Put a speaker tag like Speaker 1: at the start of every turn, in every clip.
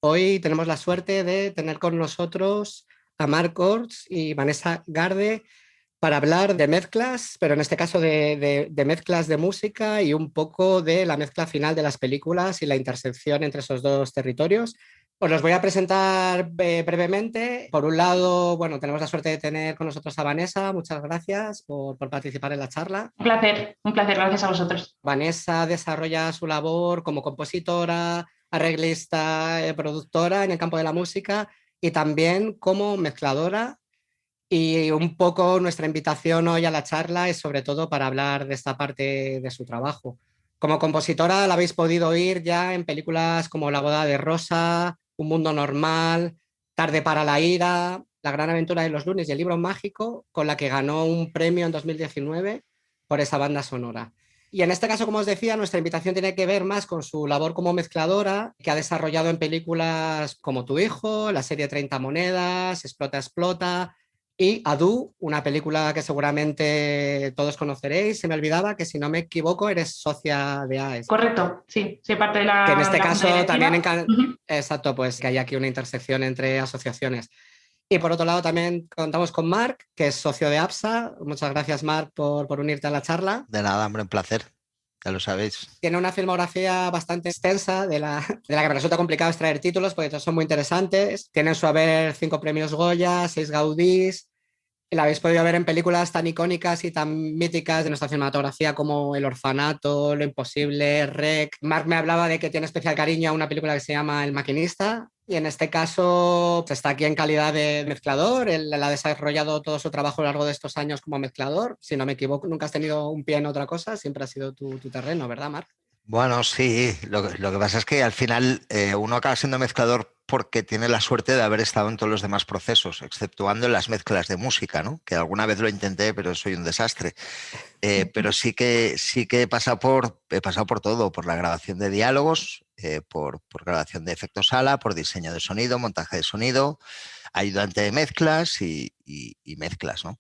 Speaker 1: Hoy tenemos la suerte de tener con nosotros a Marc Orts y Vanessa Garde para hablar de mezclas, pero en este caso de mezclas de música y un poco de la mezcla final de las películas y la intersección entre esos dos territorios. Os los voy a presentar brevemente. Por un lado, bueno, tenemos la suerte de tener con nosotros a Vanessa. Muchas gracias por participar en la charla.
Speaker 2: Un placer, gracias a vosotros.
Speaker 1: Vanessa desarrolla su labor como compositora, arreglista, productora en el campo de la música y también como mezcladora. Y un poco nuestra invitación hoy a la charla es sobre todo para hablar de esta parte de su trabajo. Como compositora la habéis podido oír ya en películas como La boda de Rosa, Un mundo normal, Tarde para la ira, La gran aventura de los lunes y El libro mágico, con la que ganó un premio en 2019 por esa banda sonora. Y en este caso, como os decía, nuestra invitación tiene que ver más con su labor como mezcladora, que ha desarrollado en películas como Tu hijo, la serie 30 monedas, Explota, explota, y Adu, una película que seguramente todos conoceréis. Se me olvidaba que, si no me equivoco, eres socia de AES.
Speaker 2: Correcto, sí, soy parte de
Speaker 1: Que en
Speaker 2: la, de
Speaker 1: este
Speaker 2: la junta
Speaker 1: caso también,
Speaker 2: directiva. Uh-huh.
Speaker 1: exacto, pues que hay aquí una intersección entre asociaciones. Y por otro lado también contamos con Marc, que es socio de APSA. Muchas gracias, Marc, por unirte a la charla.
Speaker 3: De nada, hombre, un placer, ya lo sabéis.
Speaker 1: Tiene una filmografía bastante extensa de la que me resulta complicado extraer títulos porque todos son muy interesantes. Tiene en su haber 5 premios Goya, 6 Gaudís. La habéis podido ver en películas tan icónicas y tan míticas de nuestra cinematografía como El orfanato, Lo imposible, REC. Marc me hablaba de que tiene especial cariño a una película que se llama El maquinista y en este caso pues, está aquí en calidad de mezclador. Él ha desarrollado todo su trabajo a lo largo de estos años como mezclador. Si no me equivoco, nunca has tenido un pie en otra cosa, siempre ha sido tu terreno, ¿verdad, Marc?
Speaker 3: Bueno, sí, lo que pasa es que al final uno acaba siendo mezclador porque tiene la suerte de haber estado en todos los demás procesos, exceptuando en las mezclas de música, ¿no? Que alguna vez lo intenté, pero soy un desastre. Pero sí que he pasado por todo, por la grabación de diálogos, por grabación de efectos sala, por diseño de sonido, montaje de sonido, ayudante de mezclas y mezclas, ¿no?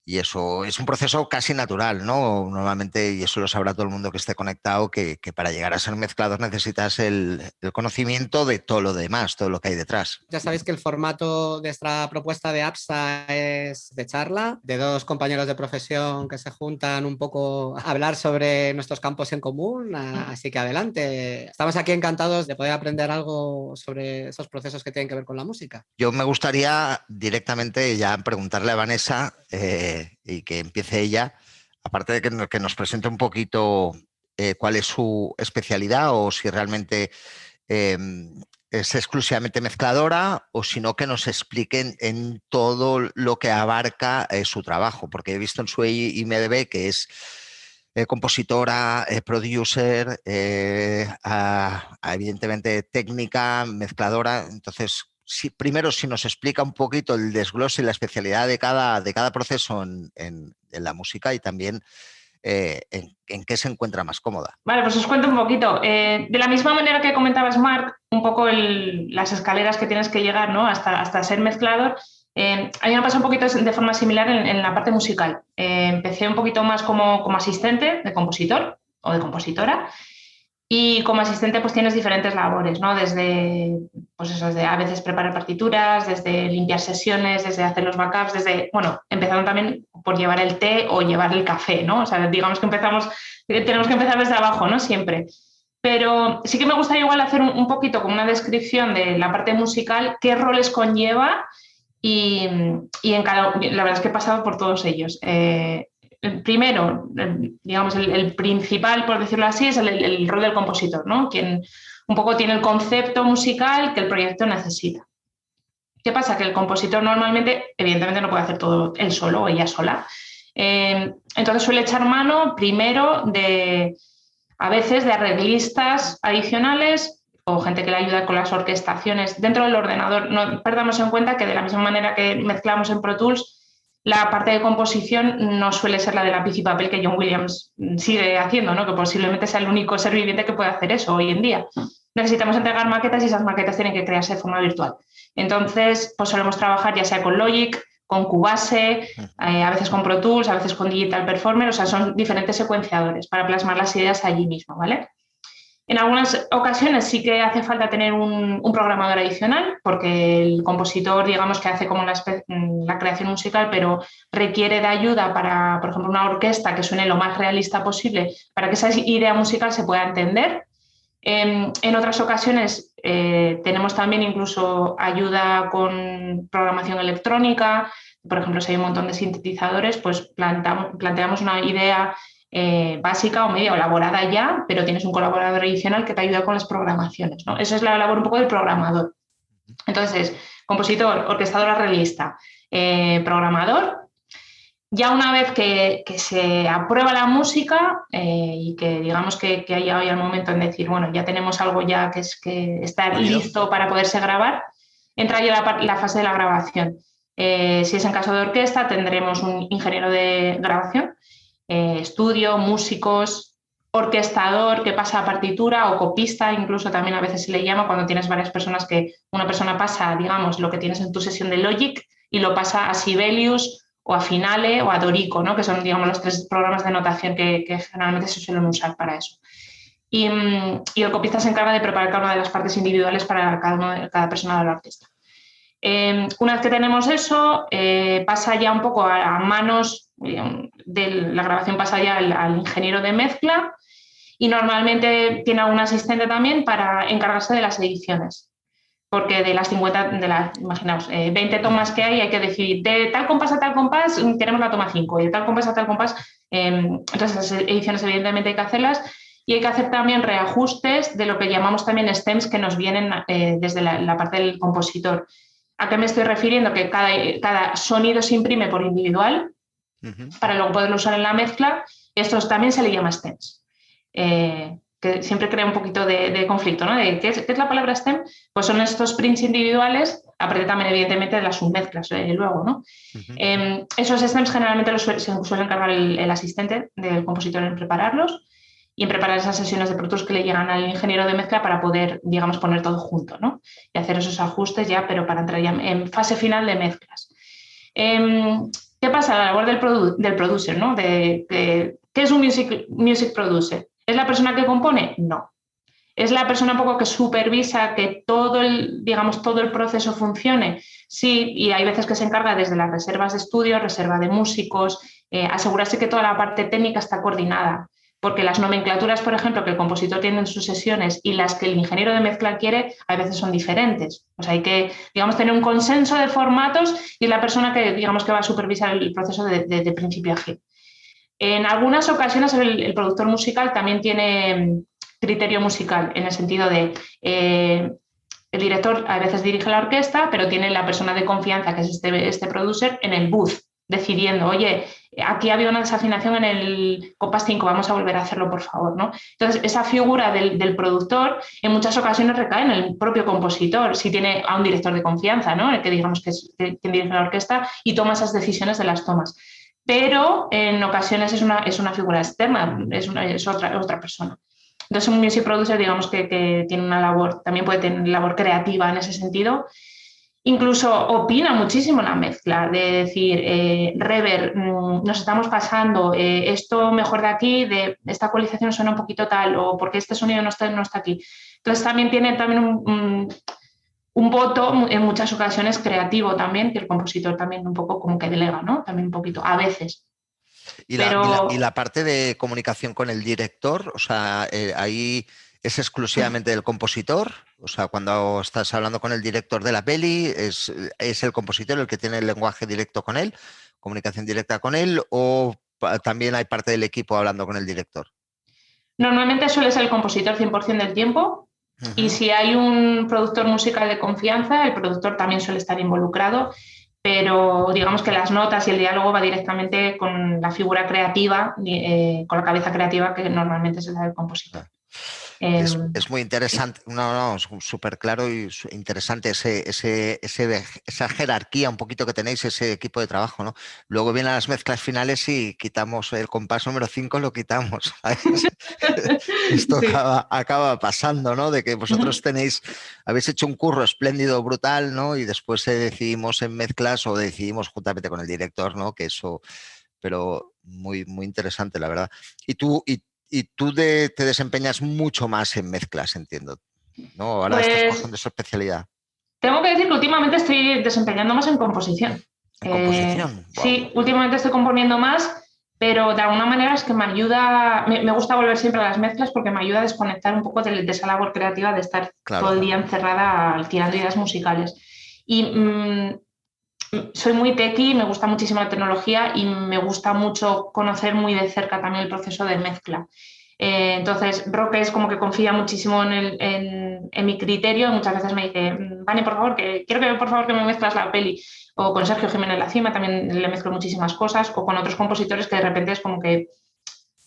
Speaker 3: Y eso es un proceso casi natural, ¿no? Normalmente, y eso lo sabrá todo el mundo que esté conectado, que para llegar a ser mezclador necesitas el conocimiento de todo lo demás, todo lo que hay detrás.
Speaker 1: Ya sabéis que el formato de esta propuesta de APSA es de charla, de dos compañeros de profesión que se juntan un poco a hablar sobre nuestros campos en común, así que adelante. Estamos aquí encantados de poder aprender algo sobre esos procesos que tienen que ver con la música.
Speaker 3: Yo me gustaría directamente ya preguntarle a Vanessa y que empiece ella, aparte de que nos presente un poquito cuál es su especialidad o si realmente eh, es exclusivamente mezcladora o si no que nos expliquen en todo lo que abarca su trabajo, porque he visto en su IMDb que es compositora, producer, evidentemente técnica, mezcladora. Entonces, primero, si nos explica un poquito el desglose y la especialidad de cada proceso en la música y también en qué se encuentra más cómoda.
Speaker 2: Vale, pues os cuento un poquito. De la misma manera que comentabas, Marc, un poco las escaleras que tienes que llegar, ¿no? hasta ser mezclador. A mí me pasa un poquito de forma similar en la parte musical. Empecé un poquito más como asistente de compositor o de compositora y como asistente pues tienes diferentes labores, ¿no? Desde, pues eso, desde a veces preparar partituras, desde limpiar sesiones, desde hacer los backups, empezando también por llevar el té o llevar el café, ¿no? O sea, digamos que tenemos que empezar desde abajo, ¿no? Siempre. Pero sí que me gustaría igual hacer un poquito como una descripción de la parte musical, qué roles conlleva y la verdad es que he pasado por todos ellos. El primero, digamos, el principal, por decirlo así, es el rol del compositor, ¿no? Quien un poco tiene el concepto musical que el proyecto necesita. ¿Qué pasa? Que el compositor normalmente, evidentemente, no puede hacer todo él solo o ella sola. Entonces suele echar mano primero a veces de arreglistas adicionales o gente que le ayuda con las orquestaciones dentro del ordenador. No perdamos en cuenta que de la misma manera que mezclamos en Pro Tools, la parte de composición no suele ser la de lápiz y papel que John Williams sigue haciendo, ¿no? Que posiblemente sea el único ser viviente que puede hacer eso hoy en día. Necesitamos entregar maquetas y esas maquetas tienen que crearse de forma virtual. Entonces, pues solemos trabajar ya sea con Logic, con Cubase, a veces con Pro Tools, a veces con Digital Performer, o sea, son diferentes secuenciadores para plasmar las ideas allí mismo, ¿vale? En algunas ocasiones sí que hace falta tener un programador adicional, porque el compositor, digamos que hace como la creación musical, pero requiere de ayuda para, por ejemplo, una orquesta que suene lo más realista posible para que esa idea musical se pueda entender. En otras ocasiones tenemos también incluso ayuda con programación electrónica. Por ejemplo, si hay un montón de sintetizadores, pues planteamos una idea básica o media o elaborada ya, pero tienes un colaborador adicional que te ayuda con las programaciones, ¿no? Esa es la labor un poco del programador. Entonces, compositor, orquestador, arreglista, programador. Ya una vez que se aprueba la música y que digamos que ha llegado ya el momento en decir, bueno, ya tenemos algo ya que está listo para poderse grabar, entra ya la fase de la grabación. Si es en caso de orquesta, tendremos un ingeniero de grabación, estudio, músicos, orquestador que pasa a partitura o copista, incluso también a veces se le llama cuando tienes varias personas, que una persona pasa, digamos, lo que tienes en tu sesión de Logic y lo pasa a Sibelius o a Finale o a Dorico, ¿no? Que son, digamos, los 3 programas de notación que generalmente se suelen usar para eso. Y el copista se encarga de preparar cada una de las partes individuales para cada persona de la orquesta. Una vez que tenemos eso, pasa ya un poco a manos de la grabación, pasa ya al ingeniero de mezcla, y normalmente tiene algún asistente también para encargarse de las ediciones. Porque de las 50, imaginaos, 20 tomas que hay que decidir de tal compás a tal compás, queremos la toma 5, y de tal compás a tal compás. Entonces, las ediciones evidentemente hay que hacerlas, y hay que hacer también reajustes de lo que llamamos también stems, que nos vienen desde la parte del compositor. ¿A qué me estoy refiriendo? Que cada sonido se imprime por individual para luego poderlo usar en la mezcla. Estos también se le llama stems. Que siempre crea un poquito de conflicto, ¿no? ¿Qué es la palabra stem? Pues son estos prints individuales, aparte también evidentemente de las submezclas luego, ¿no? Esos stems generalmente se suele encargar el asistente del compositor en prepararlos y en preparar esas sesiones de Pro Tools que le llegan al ingeniero de mezcla para poder, digamos, poner todo junto, ¿no? Y hacer esos ajustes ya, pero para entrar ya en fase final de mezclas. ¿Qué pasa? La labor del producer, ¿no? ¿Qué es un music producer? ¿Es la persona que compone? No. Es la persona un poco que supervisa que todo el proceso funcione. Sí, y hay veces que se encarga desde las reservas de estudio, reserva de músicos, asegurarse que toda la parte técnica está coordinada. Porque las nomenclaturas, por ejemplo, que el compositor tiene en sus sesiones y las que el ingeniero de mezcla quiere, a veces son diferentes. O sea, hay que, digamos, tener un consenso de formatos, y es la persona que, digamos, que va a supervisar el proceso de principio a fin. En algunas ocasiones el productor musical también tiene criterio musical, en el sentido de el director a veces dirige la orquesta, pero tiene la persona de confianza, que es este producer, en el booth, decidiendo, oye, aquí ha habido una desafinación en el compás 5, vamos a volver a hacerlo, por favor, ¿no? Entonces, esa figura del productor en muchas ocasiones recae en el propio compositor, si tiene a un director de confianza, ¿no? El que digamos que es quien dirige la orquesta y toma esas decisiones de las tomas. Pero en ocasiones es una figura externa, es otra persona. Entonces, un music producer, digamos que tiene una labor, también puede tener labor creativa en ese sentido. Incluso opina muchísimo en la mezcla, de decir, reverb, nos estamos pasando, esto mejor de aquí, de esta ecualización suena un poquito tal, o porque este sonido no está aquí. Entonces, también tiene un voto en muchas ocasiones creativo también, que el compositor también un poco como que delega, ¿no? También un poquito, a veces.
Speaker 3: Y la parte de comunicación con el director, o sea, ahí es exclusivamente del compositor, o sea, cuando estás hablando con el director de la peli, ¿es el compositor el que tiene el lenguaje directo con él, comunicación directa con él, o también hay parte del equipo hablando con el director?
Speaker 2: Normalmente suele ser el compositor 100% del tiempo. Y si hay un productor musical de confianza, el productor también suele estar involucrado, pero digamos que las notas y el diálogo va directamente con la figura creativa, con la cabeza creativa, que normalmente es la del compositor.
Speaker 3: Es muy interesante, no, es súper claro y interesante esa jerarquía un poquito que tenéis, ese equipo de trabajo, ¿no? Luego vienen las mezclas finales y quitamos el compás número 5, lo quitamos. Esto sí. acaba pasando, ¿no? De que vosotros habéis hecho un curro espléndido, brutal, ¿no? Y después decidimos en mezclas o decidimos juntamente con el director, ¿no? Que eso, pero muy, muy interesante, la verdad. y tú te desempeñas mucho más en mezclas, entiendo, ¿no? Ahora estás
Speaker 2: Pues
Speaker 3: cogiendo esa especialidad.
Speaker 2: tengo que decir que últimamente estoy desempeñando más en composición.
Speaker 3: En composición, wow.
Speaker 2: Sí, últimamente estoy componiendo más, pero de alguna manera es que me ayuda, me gusta volver siempre a las mezclas porque me ayuda a desconectar un poco de esa labor creativa de estar
Speaker 3: Claro.
Speaker 2: todo el día encerrada tirando ideas musicales. Y soy muy techie, me gusta muchísimo la tecnología y me gusta mucho conocer muy de cerca también el proceso de mezcla. Entonces, Roque es como que confía muchísimo en mi criterio. Muchas veces me dice, Vane, por favor, que quiero que por favor que me mezclas la peli. O con Sergio Jiménez La Cima también le mezclo muchísimas cosas. O con otros compositores que de repente es como que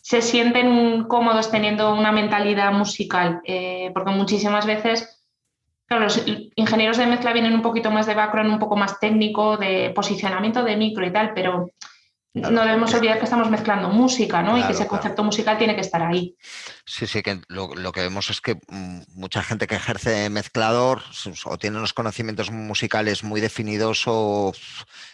Speaker 2: se sienten cómodos teniendo una mentalidad musical. Porque muchísimas veces, claro, los ingenieros de mezcla vienen un poquito más de background, un poco más técnico, de posicionamiento de micro y tal, pero
Speaker 3: Claro,
Speaker 2: no debemos olvidar que estamos mezclando música, ¿no?
Speaker 3: claro,
Speaker 2: Y que ese concepto musical tiene que estar ahí.
Speaker 3: Sí, sí, que lo que vemos es que mucha gente que ejerce de mezclador o tiene unos conocimientos musicales muy definidos o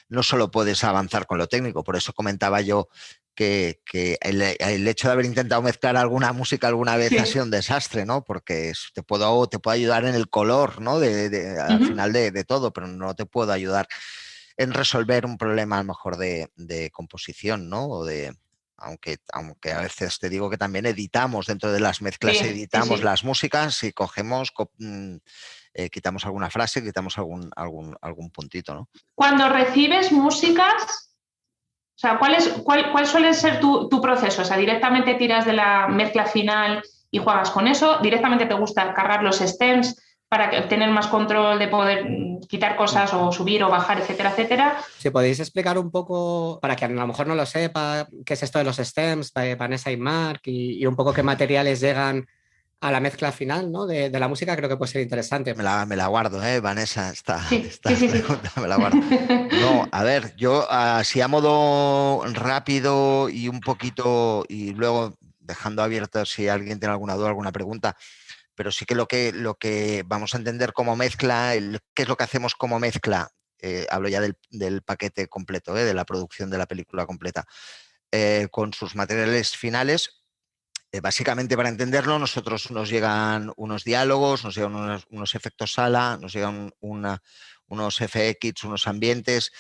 Speaker 3: no solo puedes avanzar con lo técnico. Por eso comentaba yo que el hecho de haber intentado mezclar alguna música alguna vez ha sido un desastre, ¿no? Porque te puedo ayudar en el color, ¿no? Al final de todo, pero no te puedo ayudar en resolver un problema a lo mejor de composición, ¿no? Aunque a veces te digo que también editamos dentro de las mezclas, editamos las músicas y cogemos, quitamos alguna frase, quitamos algún puntito, ¿no?
Speaker 2: Cuando recibes músicas, o sea, ¿cuál suele ser tu proceso? O sea, ¿directamente tiras de la mezcla final y juegas con eso? ¿Directamente te gusta cargar los stems para tener más control de poder quitar cosas o subir o bajar, etcétera, etcétera?
Speaker 1: Si podéis explicar un poco, para quien a lo mejor no lo sepa, qué es esto de los stems, Vanessa y Mark, y un poco qué materiales llegan a la mezcla final, ¿no? de la música, creo que puede ser interesante.
Speaker 3: Me la guardo, Vanessa, esta
Speaker 2: Sí.
Speaker 3: pregunta me la guardo. No, a ver, yo así a modo rápido y un poquito, y luego dejando abierto si alguien tiene alguna duda, alguna pregunta, pero sí que lo que vamos a entender como mezcla, qué es lo que hacemos como mezcla, hablo ya del paquete completo, de la producción de la película completa, con sus materiales finales. Básicamente, para entenderlo, nosotros nos llegan unos diálogos, nos llegan unos efectos sala, nos llegan unos FX, unos ambientes,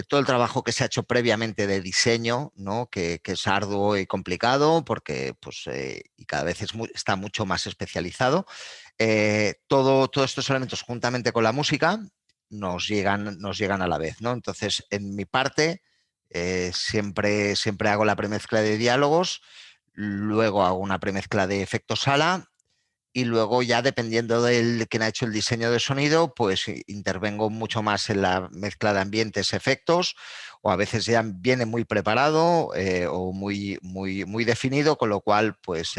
Speaker 3: todo el trabajo que se ha hecho previamente de diseño, ¿no? que es arduo y complicado porque y cada vez está mucho más especializado. Todos estos elementos, juntamente con la música, nos llegan a la vez, ¿no? Entonces, en mi parte, siempre hago la premezcla de diálogos, luego hago una premezcla de efectos sala y luego ya dependiendo de quién ha hecho el diseño de sonido, pues intervengo mucho más en la mezcla de ambientes, efectos, o a veces ya viene muy preparado o muy definido, con lo cual pues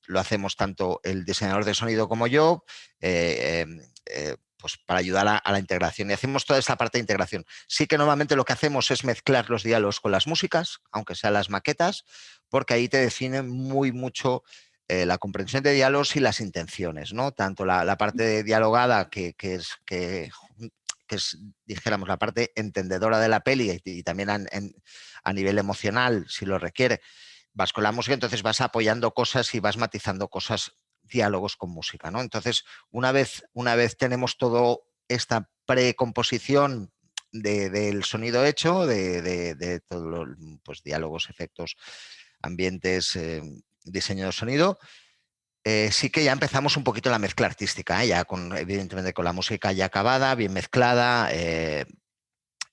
Speaker 3: lo hacemos tanto el diseñador de sonido como yo, pues para ayudar a la integración. Y hacemos toda esta parte de integración. Sí que normalmente lo que hacemos es mezclar los diálogos con las músicas, aunque sean las maquetas, porque ahí te definen mucho la comprensión de diálogos y las intenciones, ¿no? Tanto la parte dialogada, que es, dijéramos, la parte entendedora de la peli y también a nivel emocional, si lo requiere, vas con la música, entonces vas apoyando cosas y vas matizando cosas, diálogos con música, ¿no? Entonces, una vez tenemos todo esta precomposición del sonido hecho, de todos los pues, diálogos, efectos, ambientes, diseño de sonido, sí que ya empezamos un poquito la mezcla artística, ya evidentemente con la música ya acabada, bien mezclada,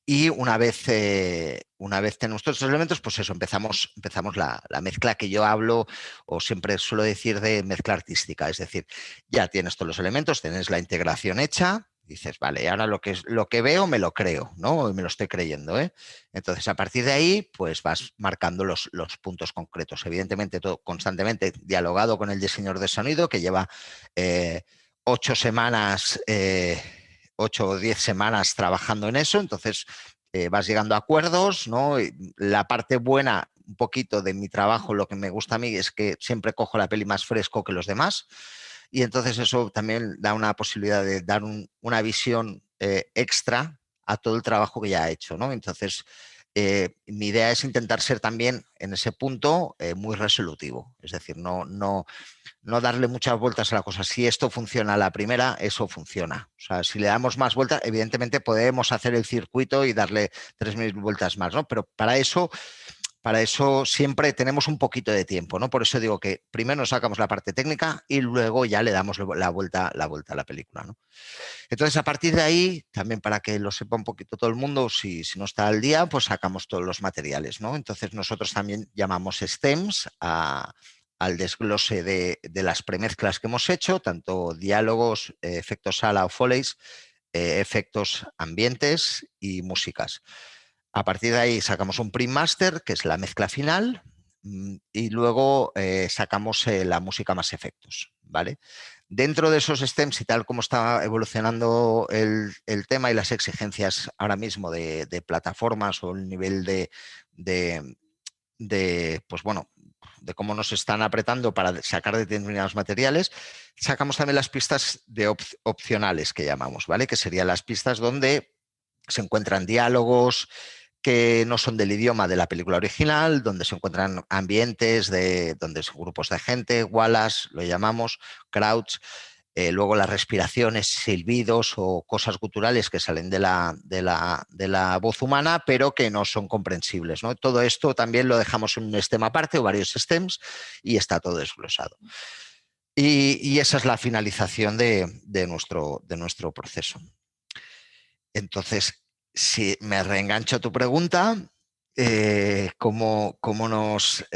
Speaker 3: y una vez tenemos todos estos elementos, pues eso, empezamos la mezcla que yo hablo o siempre suelo decir de mezcla artística, es decir, ya tienes todos los elementos, tienes la integración hecha, dices, vale, ahora lo que veo me lo creo, ¿no? Me lo estoy creyendo, ¿eh? Entonces, a partir de ahí, pues vas marcando los puntos concretos. Evidentemente, todo constantemente dialogado con el diseñador de sonido, que lleva 8 semanas, 8 o 10 semanas trabajando en eso, entonces vas llegando a acuerdos, ¿no? Y la parte buena, un poquito de mi trabajo, lo que me gusta a mí es que siempre cojo la peli más fresco que los demás, y entonces eso también da una posibilidad de dar una visión extra a todo el trabajo que ya ha hecho, ¿no? Entonces, mi idea es intentar ser también en ese punto muy resolutivo, es decir, no darle muchas vueltas a la cosa. Si esto funciona a la primera, eso funciona. O sea, si le damos más vueltas, evidentemente podemos hacer el circuito y darle 3.000 vueltas más, ¿no? Pero para eso siempre tenemos un poquito de tiempo, ¿no? Por eso digo que primero nos sacamos la parte técnica y luego ya le damos la vuelta a la película, ¿no? Entonces, a partir de ahí, también para que lo sepa un poquito todo el mundo, si no está al día, pues sacamos todos los materiales, ¿no? Entonces, nosotros también llamamos stems al desglose de las premezclas que hemos hecho, tanto diálogos, efectos sala o foleys, efectos ambientes y músicas. A partir de ahí sacamos un print master, que es la mezcla final, y luego sacamos la música más efectos, ¿vale? Dentro de esos stems y tal como está evolucionando el tema y las exigencias ahora mismo de plataformas o el nivel pues bueno, de cómo nos están apretando para sacar determinados materiales, sacamos también las pistas de opcionales que llamamos, ¿vale? Que serían las pistas donde se encuentran diálogos que no son del idioma de la película original, donde se encuentran ambientes donde son grupos de gente, walas, lo llamamos, crowds, luego las respiraciones, silbidos o cosas guturales que salen de la voz humana, pero que no son comprensibles, ¿no? Todo esto también lo dejamos en un stem aparte o varios stems y está todo desglosado. Y esa es la finalización de nuestro proceso. Entonces, si me reengancho a tu pregunta, ¿cómo nos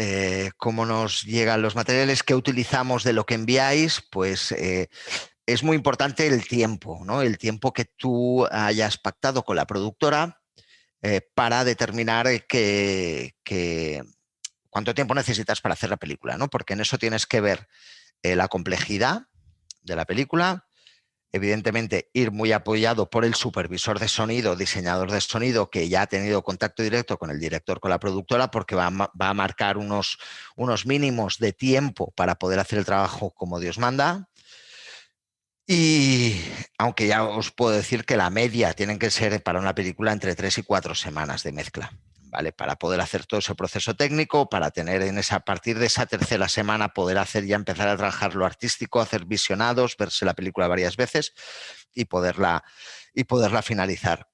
Speaker 3: llegan los materiales? ¿Qué utilizamos de lo que enviáis? Pues es muy importante el tiempo, ¿no? El tiempo que tú hayas pactado con la productora para determinar cuánto tiempo necesitas para hacer la película, ¿no? Porque en eso tienes que ver la complejidad de la película. Evidentemente, ir muy apoyado por el supervisor de sonido, diseñador de sonido, que ya ha tenido contacto directo con el director, con la productora, porque va a marcar unos mínimos de tiempo para poder hacer el trabajo como Dios manda. Y aunque ya os puedo decir que la media tienen que ser para una película entre 3 y 4 semanas de mezcla, ¿vale? Para poder hacer todo ese proceso técnico, para tener a partir de esa tercera semana poder empezar a trabajar lo artístico, hacer visionados, verse la película varias veces y poderla finalizar.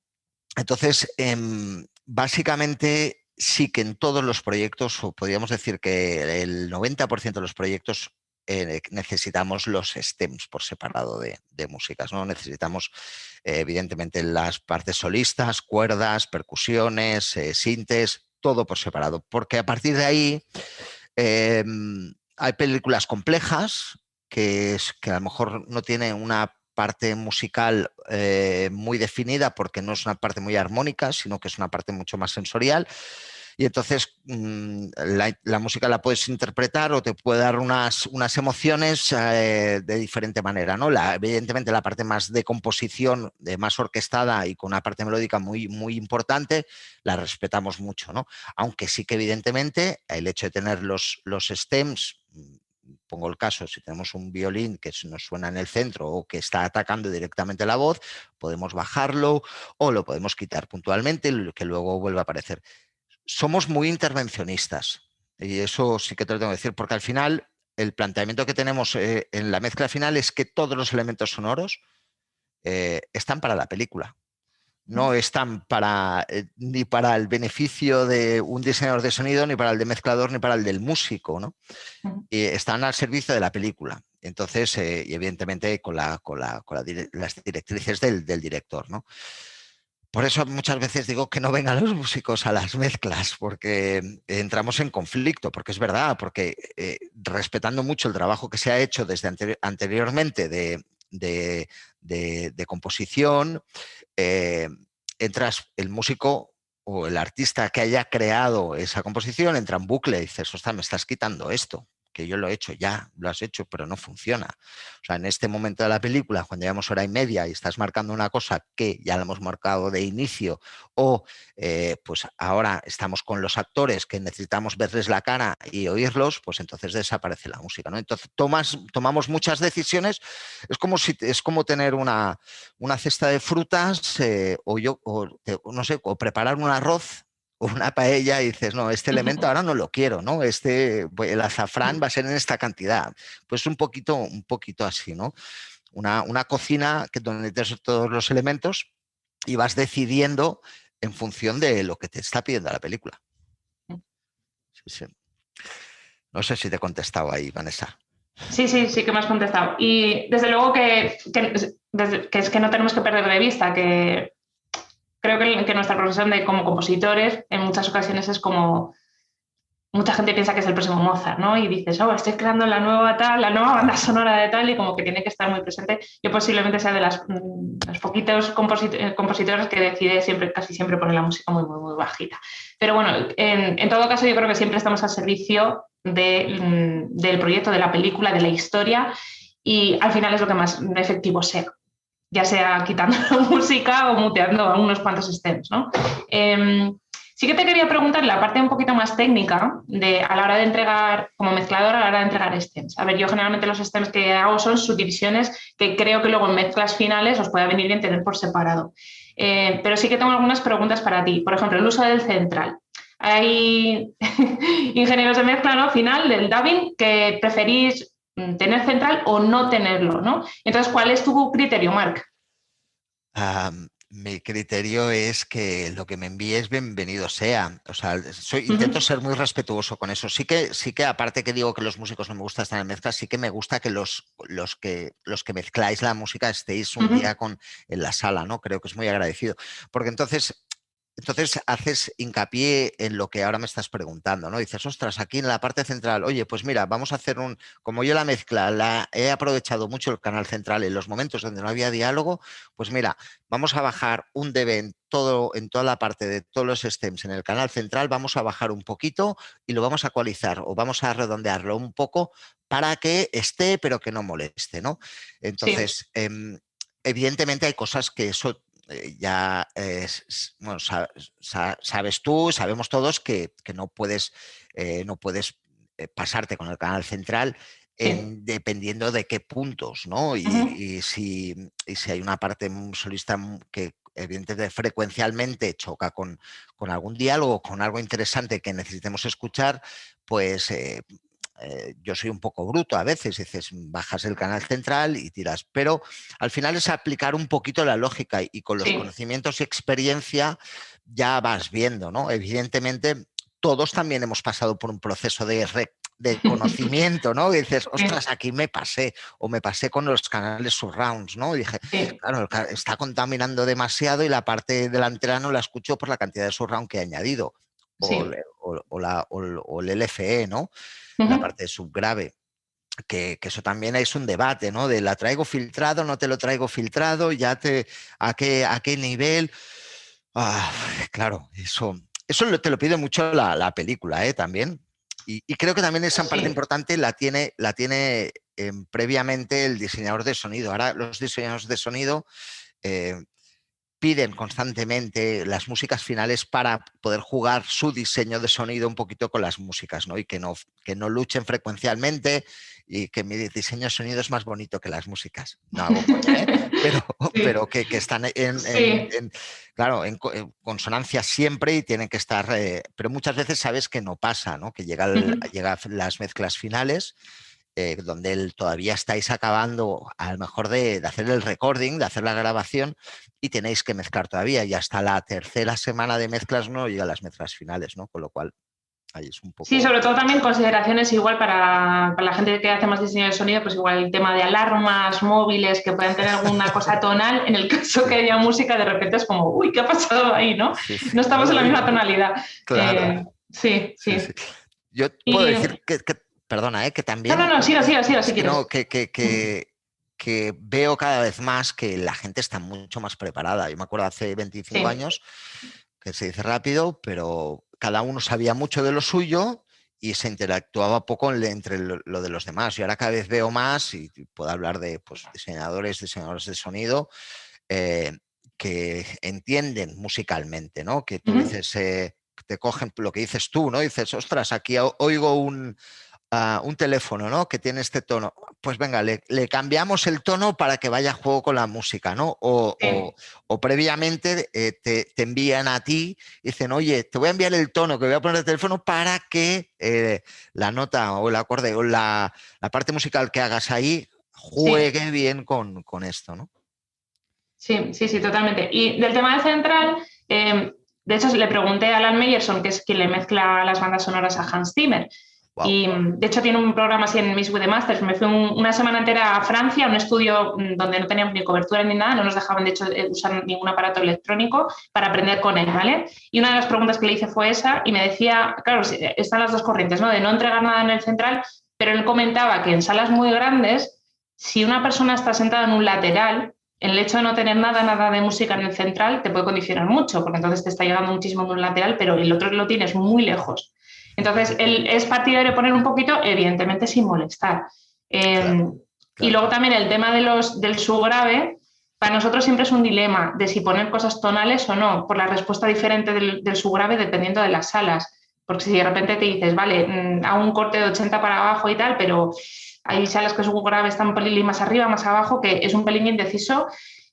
Speaker 3: Entonces, básicamente sí que en todos los proyectos, o podríamos decir que el 90% de los proyectos necesitamos los stems por separado de músicas, ¿no? Necesitamos, evidentemente, las partes solistas, cuerdas, percusiones, sintes, todo por separado, porque a partir de ahí hay películas complejas que a lo mejor no tienen una parte musical muy definida porque no es una parte muy armónica, sino que es una parte mucho más sensorial. Y entonces la música la puedes interpretar o te puede dar unas emociones de diferente manera, ¿no? Evidentemente la parte más de composición, más orquestada y con una parte melódica muy, muy importante, la respetamos mucho, ¿no? Aunque sí que evidentemente el hecho de tener los stems, pongo el caso, si tenemos un violín que nos suena en el centro o que está atacando directamente la voz, podemos bajarlo o lo podemos quitar puntualmente y que luego vuelva a aparecer. Somos muy intervencionistas y eso sí que te lo tengo que decir, porque al final el planteamiento que tenemos en la mezcla final es que todos los elementos sonoros están para la película. No están ni para el beneficio de un diseñador de sonido, ni para el de mezclador, ni para el del músico, ¿no? Están al servicio de la película. Entonces, y evidentemente con las directrices del director, ¿no? Por eso muchas veces digo que no vengan los músicos a las mezclas, porque entramos en conflicto, porque es verdad, porque respetando mucho el trabajo que se ha hecho desde anteriormente de composición, entras el músico o el artista que haya creado esa composición, entra en bucle y dices, ostras, me estás quitando esto, que yo lo he hecho, ya lo has hecho, pero no funciona. O sea, en este momento de la película, cuando llevamos hora y media y estás marcando una cosa que ya la hemos marcado de inicio, o pues ahora estamos con los actores que necesitamos verles la cara y oírlos, pues entonces desaparece la música, ¿no? Entonces tomamos muchas decisiones. Es como tener una cesta de frutas o preparar un arroz una paella y dices, no, este elemento ahora no lo quiero, ¿no? Pues, el azafrán va a ser en esta cantidad. Pues un poquito así, ¿no? Una cocina donde tienes todos los elementos y vas decidiendo en función de lo que te está pidiendo la película. Sí, sí. No sé si te he contestado ahí, Vanessa.
Speaker 2: Sí, sí que me has contestado. Y desde luego que es que no tenemos que perder de vista que creo que nuestra profesión como compositores en muchas ocasiones es como mucha gente piensa que es el próximo Mozart, ¿no? Y dices, oh, estoy creando la nueva banda sonora de tal, y como que tiene que estar muy presente. Yo posiblemente sea de los poquitos compositores que decide casi siempre poner la música muy bajita. Pero bueno, en todo caso yo creo que siempre estamos al servicio del proyecto, de la película, de la historia, y al final es lo que más efectivo sea, ya sea quitando la música o muteando a unos cuantos stems, ¿no? Sí que te quería preguntar la parte un poquito más técnica a la hora de entregar, como mezclador, a la hora de entregar stems. A ver, yo generalmente los stems que hago son subdivisiones que creo que luego en mezclas finales os puede venir bien tener por separado. Pero sí que tengo algunas preguntas para ti. Por ejemplo, el uso del central. Hay ingenieros de mezcla, ¿no? Final del dubbing que preferís tener central o no tenerlo, ¿no? Entonces, ¿cuál es tu criterio, Marc?
Speaker 3: Mi criterio es que lo que me envíes, bienvenido sea. O sea, intento ser muy respetuoso con eso. Sí que aparte que digo que los músicos no me gusta estar en mezclas, sí que me gusta que los que mezcláis la música estéis un día en la sala, ¿no? Creo que es muy agradecido. Porque entonces haces hincapié en lo que ahora me estás preguntando, ¿no? Dices, ostras, aquí en la parte central, oye, pues mira, vamos a hacer como yo la mezcla, he aprovechado mucho el canal central en los momentos donde no había diálogo, pues mira, vamos a bajar un dB en toda la parte de todos los stems en el canal central, vamos a bajar un poquito y lo vamos a ecualizar o vamos a redondearlo un poco para que esté, pero que no moleste, ¿no? Entonces, evidentemente hay cosas que eso ya bueno, sabes tú, sabemos todos que no puedes pasarte con el canal central dependiendo de qué puntos, ¿no? Y si hay una parte solista que evidentemente frecuencialmente choca con algún diálogo, con algo interesante que necesitemos escuchar, pues yo soy un poco bruto a veces, dices, bajas el canal central y tiras, pero al final es aplicar un poquito la lógica y con los conocimientos y experiencia ya vas viendo, ¿no? Evidentemente, todos también hemos pasado por un proceso de conocimiento, ¿no? Y dices, ostras, aquí me pasé, o me pasé con los canales surrounds, ¿no? Y dije, claro, está contaminando demasiado y la parte delantera no la escucho por la cantidad de surround que he añadido, o el LFE, ¿no? La parte de subgrave, que eso también es un debate, ¿no? De la traigo filtrado, no te lo traigo filtrado, ¿a qué nivel? Claro, eso te lo pide mucho la película, también. Y creo que también esa parte importante la tiene previamente el diseñador de sonido. Ahora los diseñadores de sonido piden constantemente las músicas finales para poder jugar su diseño de sonido un poquito con las músicas, ¿no? Y que no luchen frecuencialmente y que mi diseño de sonido es más bonito que las músicas. No hago coña, pero que están claro, en consonancia siempre y tienen que estar... pero muchas veces sabes que no pasa, ¿no? Que llegan las mezclas finales donde todavía estáis acabando a lo mejor de hacer el recording, de hacer la grabación y tenéis que mezclar todavía y hasta la tercera semana de mezclas no llegan las mezclas finales, ¿no? Con lo cual ahí es un poco...
Speaker 2: Sí, sobre todo también consideraciones igual para la gente que hace más diseño de sonido, pues igual el tema de alarmas móviles que puedan tener alguna cosa tonal, en el caso que haya música de repente es como, uy, ¿qué ha pasado ahí? ¿no? No estamos en la misma tonalidad.
Speaker 3: Claro.
Speaker 2: Sí.
Speaker 3: Yo puedo decir que perdona, que también...
Speaker 2: No, sigo, si quieres.
Speaker 3: No, que veo cada vez más que la gente está mucho más preparada. Yo me acuerdo hace 25 años, que se dice rápido, pero cada uno sabía mucho de lo suyo y se interactuaba poco entre lo de los demás. Y ahora cada vez veo más, y puedo hablar de diseñadores de sonido, que entienden musicalmente, ¿no? Que tú dices, te cogen lo que dices tú, ¿no? Dices, ostras, aquí oigo un teléfono, ¿no? Que tiene este tono. pues venga, le cambiamos el tono para que vaya a juego con la música, ¿no? O previamente te envían a ti y dicen, oye, te voy a enviar el tono que voy a poner el teléfono para que la nota o el acorde o la parte musical que hagas ahí juegue bien con esto, ¿no?
Speaker 2: Sí, totalmente. Y del tema de central, de hecho le pregunté a Alan Meyerson, que es quien le mezcla las bandas sonoras a Hans Zimmer. Wow. Y de hecho tiene un programa así en Mix with the Masters. Me fui una semana entera a Francia, a un estudio donde no teníamos ni cobertura ni nada, no nos dejaban de hecho usar ningún aparato electrónico para aprender con él, ¿vale? Y una de las preguntas que le hice fue esa y me decía, claro, están las dos corrientes, ¿no? De no entregar nada en el central, pero él comentaba que en salas muy grandes, si una persona está sentada en un lateral, el hecho de no tener nada de música en el central te puede condicionar mucho, porque entonces te está llegando muchísimo en un lateral, pero el otro lo tienes muy lejos. Entonces, él es partidario de poner un poquito, evidentemente sin molestar. Claro. Y luego también el tema del subgrave, para nosotros siempre es un dilema de si poner cosas tonales o no, por la respuesta diferente del subgrave dependiendo de las salas. Porque si de repente te dices, vale, hago un corte de 80 para abajo y tal, pero hay salas que su grave está un pelín más arriba, más abajo, que es un pelín indeciso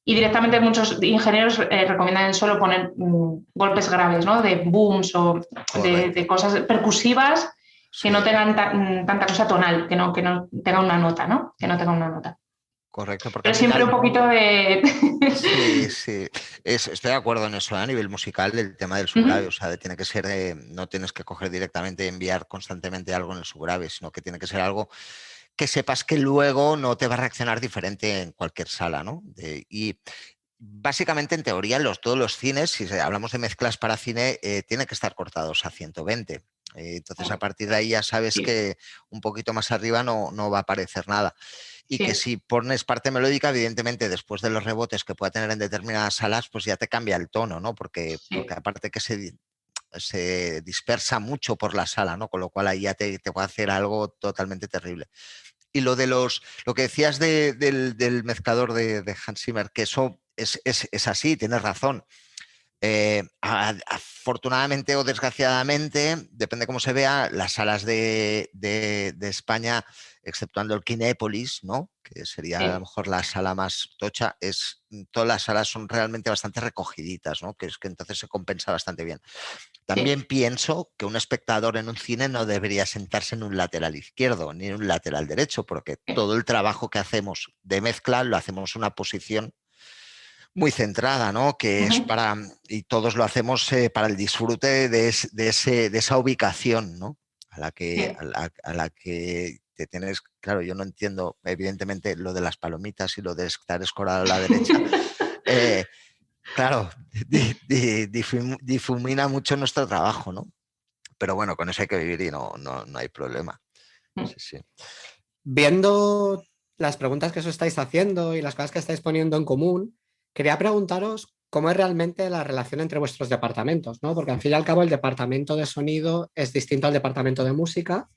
Speaker 2: y directamente muchos ingenieros recomiendan solo poner golpes graves, ¿no? De booms o de cosas percusivas que no tengan tanta cosa tonal, que no tenga una nota, ¿no? Que no tenga una nota.
Speaker 3: Correcto. Porque
Speaker 2: pero siempre un poquito de...
Speaker 3: Sí. Estoy de acuerdo en eso, a nivel musical, el tema del subgrave. O sea, tiene que ser, no tienes que coger directamente y enviar constantemente algo en el subgrave, sino que tiene que ser algo que sepas que luego no te va a reaccionar diferente en cualquier sala, ¿no? Y básicamente, en teoría, todos los cines, si hablamos de mezclas para cine, tienen que estar cortados a 120. Entonces, a partir de ahí ya sabes que un poquito más arriba no va a aparecer nada. Y que si pones parte melódica, evidentemente, después de los rebotes que pueda tener en determinadas salas, pues ya te cambia el tono, ¿no? Porque aparte que se dispersa mucho por la sala, ¿no? Con lo cual ahí ya te puede hacer algo totalmente terrible. Y lo que decías del mezclador de Hans Zimmer, que eso es así, tienes razón. Afortunadamente o desgraciadamente, depende cómo se vea, las salas de España, exceptuando el Kinépolis, ¿no? Que sería a lo mejor la sala más tocha, todas las salas son realmente bastante recogiditas, ¿no? Que es que entonces se compensa bastante bien. También pienso que un espectador en un cine no debería sentarse en un lateral izquierdo ni en un lateral derecho, porque todo el trabajo que hacemos de mezcla lo hacemos en una posición muy centrada, ¿no? Que es y todos lo hacemos para el disfrute de esa ubicación, ¿no? A la que te tienes, claro, yo no entiendo evidentemente lo de las palomitas y lo de estar escorado a la derecha. Claro, difumina mucho nuestro trabajo, ¿no? Pero bueno, con eso hay que vivir y no hay problema. Sí.
Speaker 1: Viendo las preguntas que os estáis haciendo y las cosas que estáis poniendo en común, quería preguntaros cómo es realmente la relación entre vuestros departamentos, ¿no? Porque al fin y al cabo el departamento de sonido es distinto al departamento de música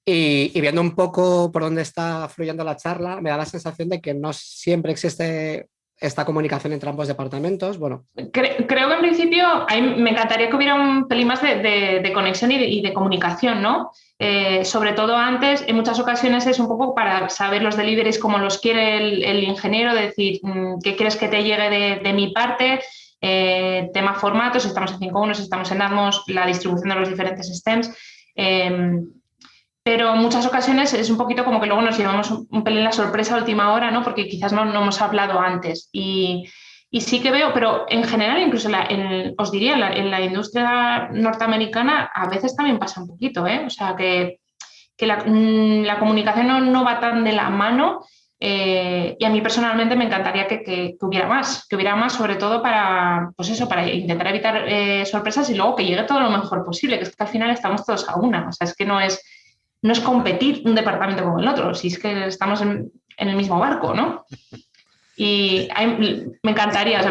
Speaker 1: y viendo un poco por dónde está fluyendo la charla, me da la sensación de que no siempre existe esta comunicación entre ambos departamentos. Bueno,
Speaker 2: creo que en principio me encantaría que hubiera un pelín más de conexión y de comunicación, ¿no? Sobre todo antes, en muchas ocasiones es un poco para saber los deliveries como los quiere el ingeniero, decir, ¿qué quieres que te llegue de mi parte? Tema formatos, si estamos en 5.1, si estamos en Atmos, la distribución de los diferentes stems. Pero en muchas ocasiones es un poquito como que luego nos llevamos un pelín la sorpresa a última hora, ¿no? Porque quizás no hemos hablado antes. Y sí que veo, pero en general, incluso os diría, en la industria norteamericana a veces también pasa un poquito, ¿eh? O sea, que la comunicación no va tan de la mano y a mí personalmente me encantaría que hubiera más, sobre todo para intentar evitar sorpresas y luego que llegue todo lo mejor posible, que es que al final estamos todos a una. O sea, es que no es competir un departamento con el otro, si es que estamos en el mismo barco, ¿no? Y me encantaría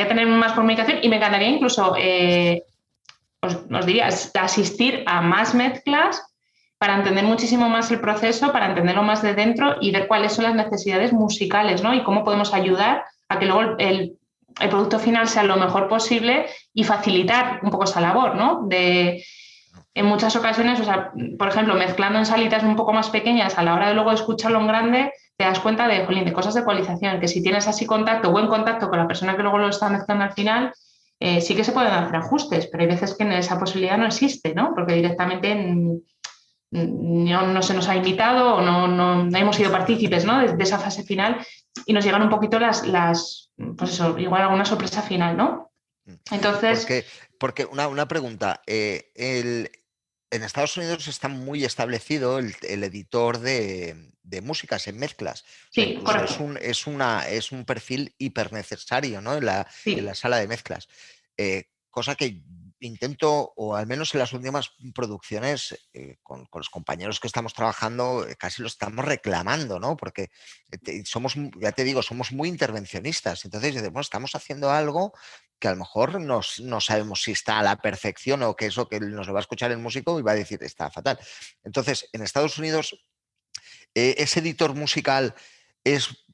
Speaker 2: tener más comunicación y me encantaría incluso, os diría, asistir a más mezclas para entender muchísimo más el proceso, para entenderlo más de dentro y ver cuáles son las necesidades musicales, ¿no? Y cómo podemos ayudar a que luego el producto final sea lo mejor posible y facilitar un poco esa labor, ¿no? De en muchas ocasiones, o sea, por ejemplo, mezclando en salitas un poco más pequeñas, a la hora de luego escucharlo en grande, te das cuenta de, jolín, de cosas de ecualización, que si tienes así contacto, buen contacto con la persona que luego lo está mezclando al final, sí que se pueden hacer ajustes, pero hay veces que esa posibilidad no existe, ¿no? Porque directamente no se nos ha invitado o no hemos sido partícipes, ¿no? de esa fase final y nos llegan un poquito pues eso, igual alguna sorpresa final, ¿no? Entonces...
Speaker 3: Porque una pregunta, en Estados Unidos está muy establecido el editor de músicas en mezclas. O sea,
Speaker 2: Sí,
Speaker 3: incluso
Speaker 2: correcto.
Speaker 3: es un perfil hiper necesario, ¿no? En la
Speaker 2: Sí.
Speaker 3: sala de mezclas. Cosa que intento, o al menos en las últimas producciones, con los compañeros que estamos trabajando, casi lo estamos reclamando, ¿no? Porque ya te digo, somos muy intervencionistas. Entonces, bueno, estamos haciendo algo que a lo mejor no sabemos si está a la perfección o que eso que nos lo va a escuchar el músico y va a decir está fatal. Entonces, en Estados Unidos, ese editor musical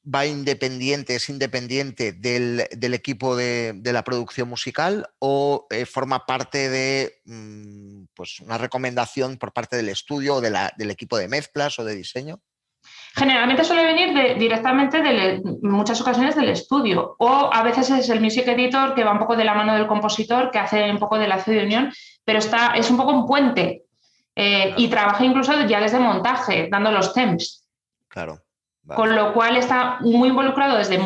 Speaker 3: va independiente, es independiente del equipo de la producción musical o forma parte de pues una recomendación por parte del estudio o del equipo de mezclas o de diseño.
Speaker 2: Generalmente suele venir directamente en muchas ocasiones del estudio o a veces es el music editor que va un poco de la mano del compositor que hace un poco de lazo de unión, pero es un poco un puente
Speaker 3: Claro.
Speaker 2: y trabaja incluso ya desde montaje, dando los temps.
Speaker 3: Claro. Vale.
Speaker 2: Con lo cual está muy involucrado desde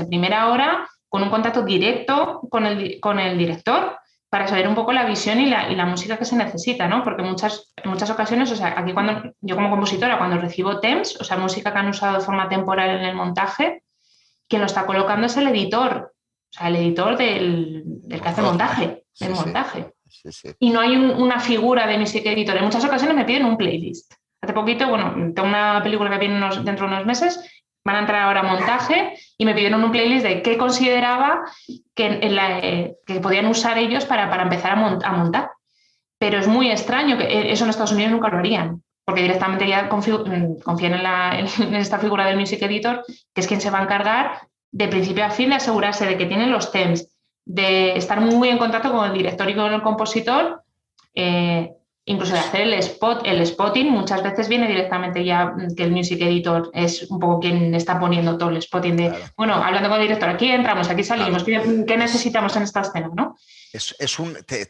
Speaker 2: primera hora con un contacto directo con el director para saber un poco la visión y la música que se necesita, ¿no? Porque en muchas ocasiones, o sea, aquí yo como compositora, cuando recibo temps, o sea, música que han usado de forma temporal en el montaje, quien lo está colocando es el editor, o sea, el editor del que hace montaje,
Speaker 3: sí,
Speaker 2: del
Speaker 3: sí.
Speaker 2: montaje.
Speaker 3: Sí.
Speaker 2: Y no hay una figura de music editor. En muchas ocasiones me piden un playlist. Hace poquito, bueno, tengo una película que viene dentro de unos meses, van a entrar ahora a montaje y me pidieron un playlist de qué consideraba que podían usar ellos para empezar a montar. Pero es muy extraño que eso en Estados Unidos nunca lo harían, porque directamente ya confían en esta figura del music editor, que es quien se va a encargar de principio a fin de asegurarse de que tienen los temps, de estar muy en contacto con el director y con el compositor, incluso de hacer el spotting. Muchas veces viene directamente ya que el music editor es un poco quien está poniendo todo el spotting de, claro. Bueno, hablando con el director, aquí entramos, aquí salimos, claro. ¿Qué necesitamos en esta escena, ¿no?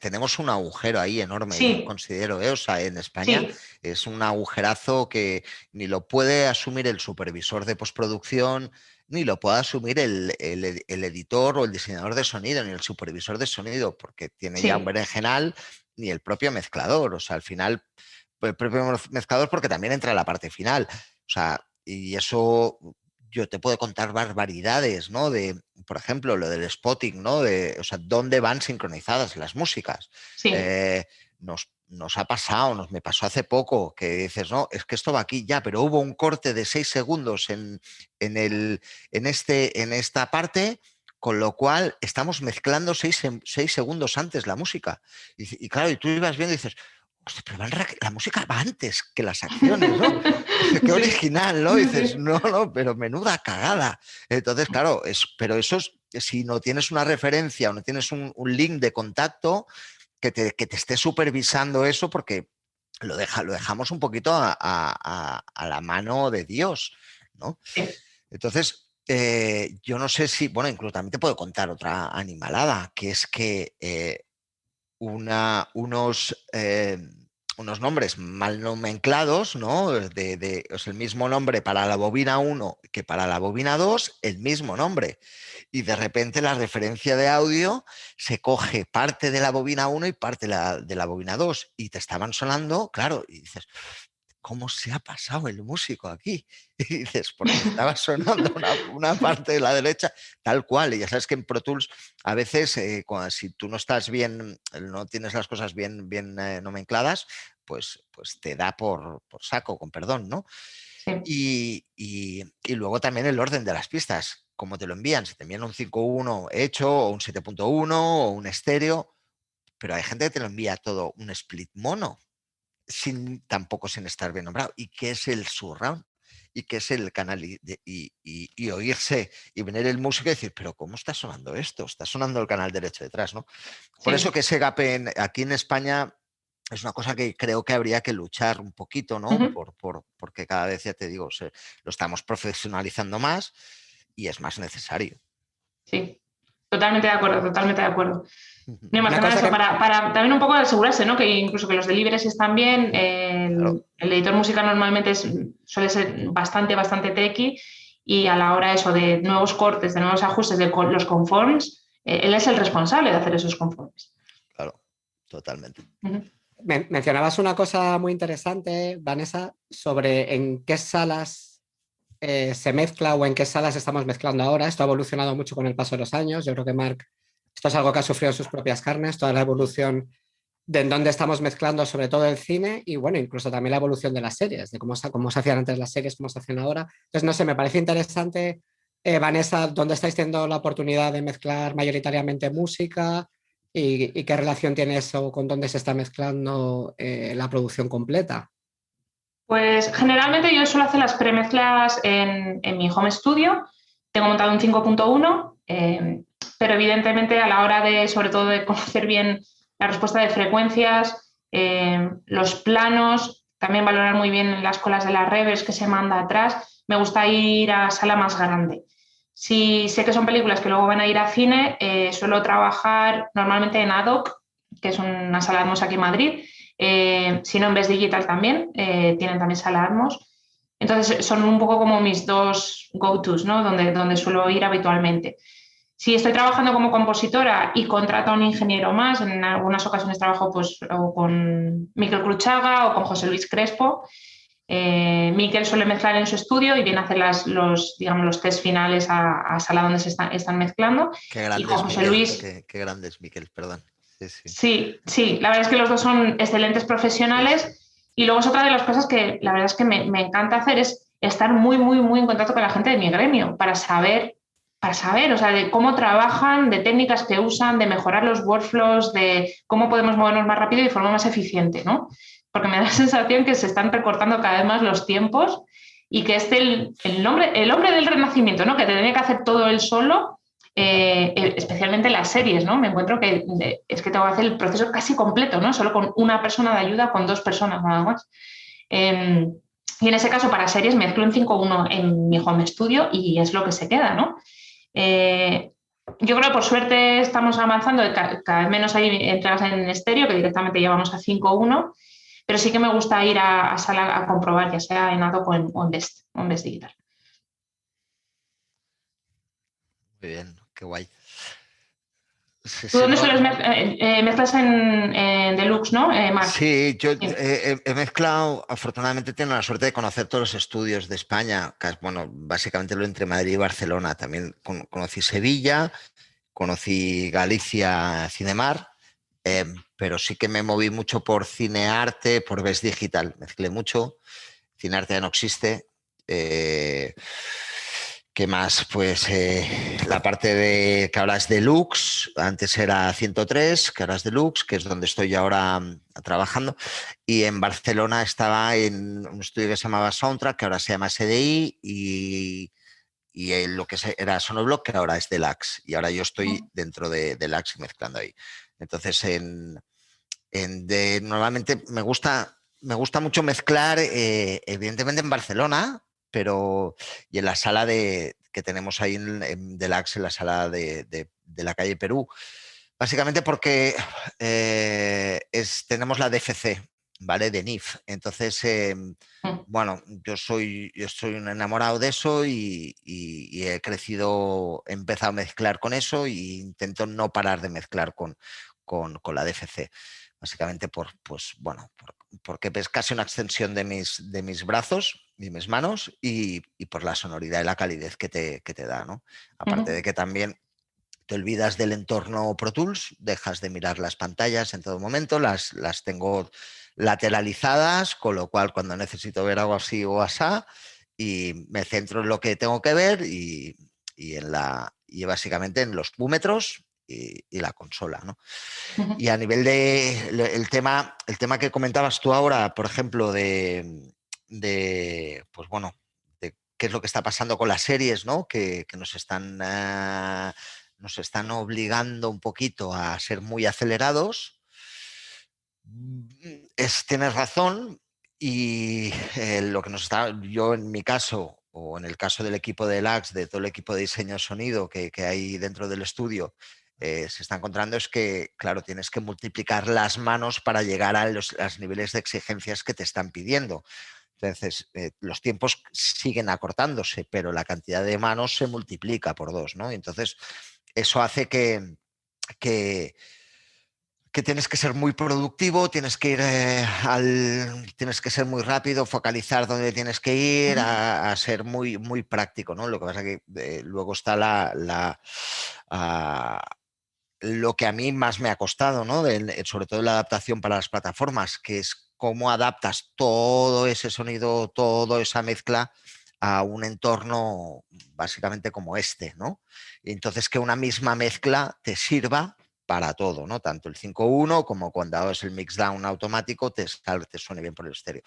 Speaker 3: Tenemos un agujero ahí enorme,
Speaker 2: sí.
Speaker 3: Considero, o sea, en España sí. Es un agujerazo que ni lo puede asumir el supervisor de postproducción, ni lo puede asumir el editor o el diseñador de sonido, ni el supervisor de sonido, porque tiene sí. ya un berenjenal, ni el propio mezclador. O sea, al final, el propio mezclador porque también entra en la parte final. O sea, y eso... Yo te puedo contar barbaridades, ¿no? Por ejemplo, lo del spotting, ¿no? O sea, dónde van sincronizadas las músicas.
Speaker 2: Sí.
Speaker 3: Nos ha pasado, me pasó hace poco, que dices, no, es que esto va aquí ya, pero hubo un corte de 6 segundos en esta parte, con lo cual estamos mezclando 6 segundos antes la música. Y claro, y tú ibas viendo y dices, pero la música va antes que las acciones, ¿no? Qué original, ¿no? Dices, no, pero menuda cagada. Entonces, claro, pero eso es, si no tienes una referencia o no tienes un link de contacto que te esté supervisando eso, porque lo dejamos un poquito a la mano de Dios, ¿no? Entonces, yo no sé si, bueno, incluso también te puedo contar otra animalada, que es que unos nombres mal nomenclados, ¿no? Es el mismo nombre para la bobina 1 que para la bobina 2, el mismo nombre. Y de repente la referencia de audio se coge parte de la bobina 1 y parte de la bobina 2. Y te estaban sonando, claro, y dices, ¿cómo se ha pasado el músico aquí? Y dices, porque estaba sonando una parte de la derecha tal cual. Y ya sabes que en Pro Tools a veces, si tú no estás bien, no tienes las cosas bien nomencladas, pues te da por saco, con perdón, ¿no? Sí. Y luego también el orden de las pistas, cómo te lo envían. Si te envían un 5.1 hecho, o un 7.1, o un estéreo, pero hay gente que te lo envía todo un split mono, tampoco sin estar bien nombrado. ¿Y qué es el surround? ¿Y qué es el canal? Y oírse y venir el músico y decir, pero ¿cómo está sonando esto? Está sonando el canal derecho detrás, ¿no? Por eso que ese gap aquí en España es una cosa que creo que habría que luchar un poquito, ¿no? Porque cada vez, ya te digo, lo estamos profesionalizando más y es más necesario.
Speaker 2: Sí, totalmente de acuerdo, totalmente de acuerdo. No, más
Speaker 1: Una
Speaker 2: que nada
Speaker 1: cosa
Speaker 2: eso,
Speaker 1: que
Speaker 2: para también un poco asegurarse, ¿no? Que incluso que los deliveries están bien,
Speaker 3: Claro.
Speaker 2: el editor musical normalmente suele ser bastante, bastante techy, y a la hora eso de nuevos cortes, de nuevos ajustes de los conforms, él es el responsable de hacer esos conforms.
Speaker 3: Claro, totalmente.
Speaker 1: mencionabas una cosa muy interesante, Vanessa, sobre en qué salas se mezcla o en qué salas estamos mezclando ahora. Esto ha evolucionado mucho con el paso de los años. Yo creo que Marc, esto es algo que ha sufrido en sus propias carnes, toda la evolución de en dónde estamos mezclando sobre todo el cine y bueno, incluso también la evolución de las series, de cómo se hacían antes las series, cómo se hacen ahora. Entonces, no sé, me parece interesante, Vanessa, dónde estáis teniendo la oportunidad de mezclar mayoritariamente música y qué relación tiene eso con dónde se está mezclando la producción completa.
Speaker 2: Pues generalmente yo suelo hacer las premezclas en mi home studio. Tengo montado un 5.1, pero evidentemente a la hora de, sobre todo, de conocer bien la respuesta de frecuencias, los planos, también valorar muy bien las colas de las reverbs que se manda atrás, me gusta ir a sala más grande. Si sé que son películas que luego van a ir a cine, suelo trabajar normalmente en ADOC, que es una sala de Atmos aquí en Madrid. Si no, en Best Digital también, tienen también sala Atmos. Entonces son un poco como mis dos go-tos, ¿no? Donde suelo ir habitualmente. Si estoy trabajando como compositora y contrato a un ingeniero más, en algunas ocasiones trabajo pues, o con Miquel Cruchaga o con José Luis Crespo. Miquel suele mezclar en su estudio y viene a hacer los test finales a sala donde están mezclando.
Speaker 3: Qué
Speaker 2: Y
Speaker 3: grande
Speaker 2: con
Speaker 3: es
Speaker 2: José
Speaker 3: Miquel,
Speaker 2: Luis,
Speaker 3: qué grande es Miquel, perdón. Sí, sí.
Speaker 2: sí, sí, la verdad es que los dos son excelentes
Speaker 3: Sí, sí.
Speaker 2: profesionales, y luego es otra de las cosas que la verdad es que me encanta hacer, es estar muy, muy, muy en contacto con la gente de mi gremio para saber, o sea, de cómo trabajan, de técnicas que usan, de mejorar los workflows, de cómo podemos movernos más rápido y de forma más eficiente, ¿no? Porque me da la sensación que se están recortando cada vez más los tiempos y que el hombre del Renacimiento, ¿no? Que tenía que hacer todo él solo, especialmente en las series, ¿no? Me encuentro que es que tengo que hacer el proceso casi completo, ¿no? Solo con una persona de ayuda, con dos personas nada más. Y en ese caso, para series, mezclo en 5.1 en mi home studio y es lo que se queda, ¿no? Yo creo que por suerte estamos avanzando, cada vez menos hay entregas en estéreo, que directamente llevamos a 5.1, pero sí que me gusta ir a sala a comprobar, ya sea en ADOC o en Best Digital.
Speaker 3: Muy bien, qué guay. Sí,
Speaker 2: ¿Tú
Speaker 3: sí,
Speaker 2: dónde
Speaker 3: no,
Speaker 2: sueles mezclas en Deluxe, ¿no, Marc?
Speaker 3: sí, yo
Speaker 2: Sí.
Speaker 3: he mezclado, afortunadamente tengo la suerte de conocer todos los estudios de España, bueno, básicamente lo entre Madrid y Barcelona. También conocí Sevilla, conocí Galicia, Cinemar, pero sí que me moví mucho por Cinearte, por Best Digital, mezclé mucho. Cinearte ya no existe. ¿Qué más? Pues la parte de que ahora es Deluxe, antes era 103, que ahora es Deluxe, que es donde estoy ahora trabajando. Y en Barcelona estaba en un estudio que se llamaba Soundtrack, que ahora se llama SDI, y lo que era Sonoblock, que ahora es Deluxe. Y ahora yo estoy dentro de Deluxe y mezclando ahí. Entonces, normalmente me gusta mucho mezclar, evidentemente en Barcelona, pero y en la sala que tenemos ahí en Deluxe, en la sala de la calle Perú, básicamente porque tenemos la DFC, ¿vale? De NIF. Entonces, bueno, yo soy un enamorado de eso y he crecido, he empezado a mezclar con eso e intento no parar de mezclar con la DFC. Básicamente porque es casi una extensión de mis brazos y mis manos y por la sonoridad y la calidez que te da, ¿no? Aparte de que también te olvidas del entorno Pro Tools, dejas de mirar las pantallas en todo momento, las tengo lateralizadas, con lo cual cuando necesito ver algo así o asá, y me centro en lo que tengo que ver y básicamente en los búmetros y la consola, ¿no? Y a nivel el tema que comentabas tú ahora, por ejemplo, pues bueno, de qué es lo que está pasando con las series, ¿no? Que nos están obligando un poquito a ser muy acelerados. Tienes razón y lo que yo en mi caso o en el caso del equipo de LAX, de todo el equipo de diseño de sonido que hay dentro del estudio, se está encontrando es que, claro, tienes que multiplicar las manos para llegar a los niveles de exigencias que te están pidiendo. Entonces, los tiempos siguen acortándose, pero la cantidad de manos se multiplica por 2, ¿no? Entonces, eso hace que tienes que ser muy productivo, tienes que ir tienes que ser muy rápido, focalizar dónde tienes que ir, a ser muy, muy práctico, ¿no? Lo que pasa es que luego está lo que a mí más me ha costado, ¿no? Sobre todo la adaptación para las plataformas, que es cómo adaptas todo ese sonido, toda esa mezcla a un entorno básicamente como este, ¿no? Y entonces que una misma mezcla te sirva para todo, ¿no? Tanto el 5.1 como cuando haces el mixdown automático te suene bien por el estéreo.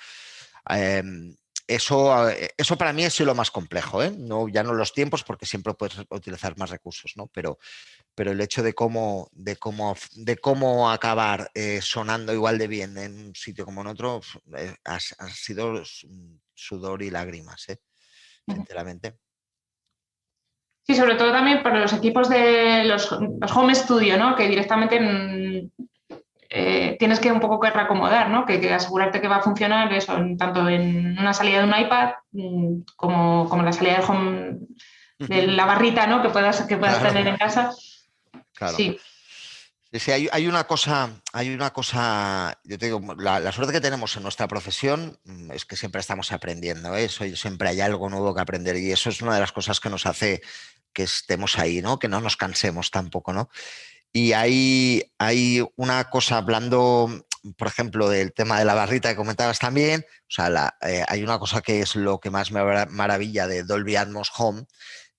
Speaker 3: Eso para mí es lo más complejo, ¿eh? No, ya no los tiempos, porque siempre puedes utilizar más recursos, ¿no? Pero el hecho de cómo acabar sonando igual de bien en un sitio como en otro ha sido sudor y lágrimas, sinceramente.
Speaker 2: Sí, sobre todo también para los equipos de los home studio, ¿no? Que directamente tienes que un poco que reacomodar, ¿no? Que asegurarte que va a funcionar eso, tanto en una salida de un iPad como la salida del home, de la barrita, ¿no? que puedas claro. Tener en casa.
Speaker 3: Claro.
Speaker 2: Sí.
Speaker 3: Sí, hay una cosa, yo te digo, la suerte que tenemos en nuestra profesión es que siempre estamos aprendiendo, ¿eh? Siempre hay algo nuevo que aprender y eso es una de las cosas que nos hace que estemos ahí, ¿no? Que no nos cansemos tampoco, ¿no? Y hay una cosa, hablando, por ejemplo, del tema de la barrita que comentabas también, o sea, hay una cosa que es lo que más me maravilla de Dolby Atmos Home,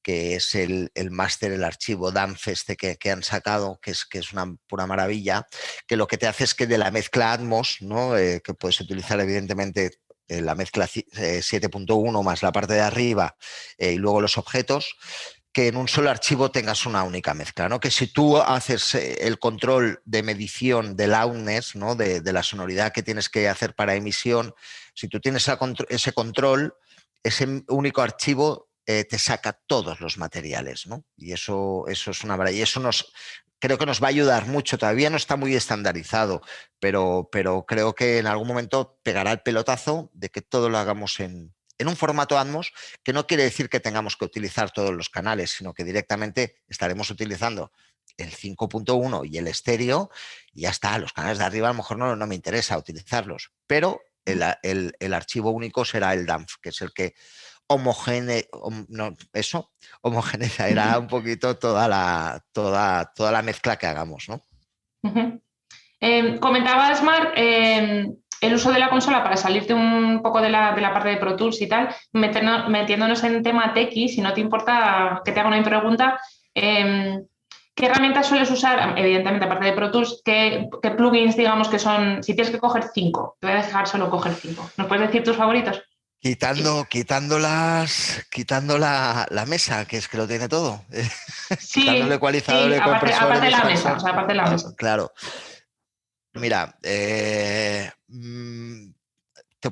Speaker 3: que es el máster, el archivo DAMF que han sacado, que es una pura maravilla, que lo que te hace es que de la mezcla Atmos, ¿no? Que puedes utilizar evidentemente la mezcla 7.1 más la parte de arriba y luego los objetos, que en un solo archivo tengas una única mezcla, ¿no? Que si tú haces el control de medición del loudness, ¿no? de la sonoridad que tienes que hacer para emisión, si tú tienes ese control, ese único archivo te saca todos los materiales, ¿no? Y eso es una maravilla. Y eso creo que nos va a ayudar mucho. Todavía no está muy estandarizado, pero creo que en algún momento pegará el pelotazo de que todo lo hagamos en un formato Atmos, que no quiere decir que tengamos que utilizar todos los canales, sino que directamente estaremos utilizando el 5.1 y el estéreo y ya está. Los canales de arriba a lo mejor no me interesa utilizarlos, pero el archivo único será el DAMF, que es el que homogeneizará un poquito toda la mezcla que hagamos, ¿no?
Speaker 2: Comentabas, Marc, el uso de la consola para salirte un poco de la parte de Pro Tools y tal, metiéndonos en tema tequi, si no te importa que te haga una pregunta, ¿qué herramientas sueles usar? Evidentemente, aparte de Pro Tools, ¿qué plugins, digamos, que son, si tienes que coger 5, te voy a dejar solo coger 5. ¿Nos puedes decir tus favoritos?
Speaker 3: Quitando la mesa, que es que lo tiene todo.
Speaker 2: Sí,
Speaker 3: quitando el ecualizador, el compresor,
Speaker 2: aparte de la mesa, o sea, aparte de la mesa.
Speaker 3: Claro. Mira, te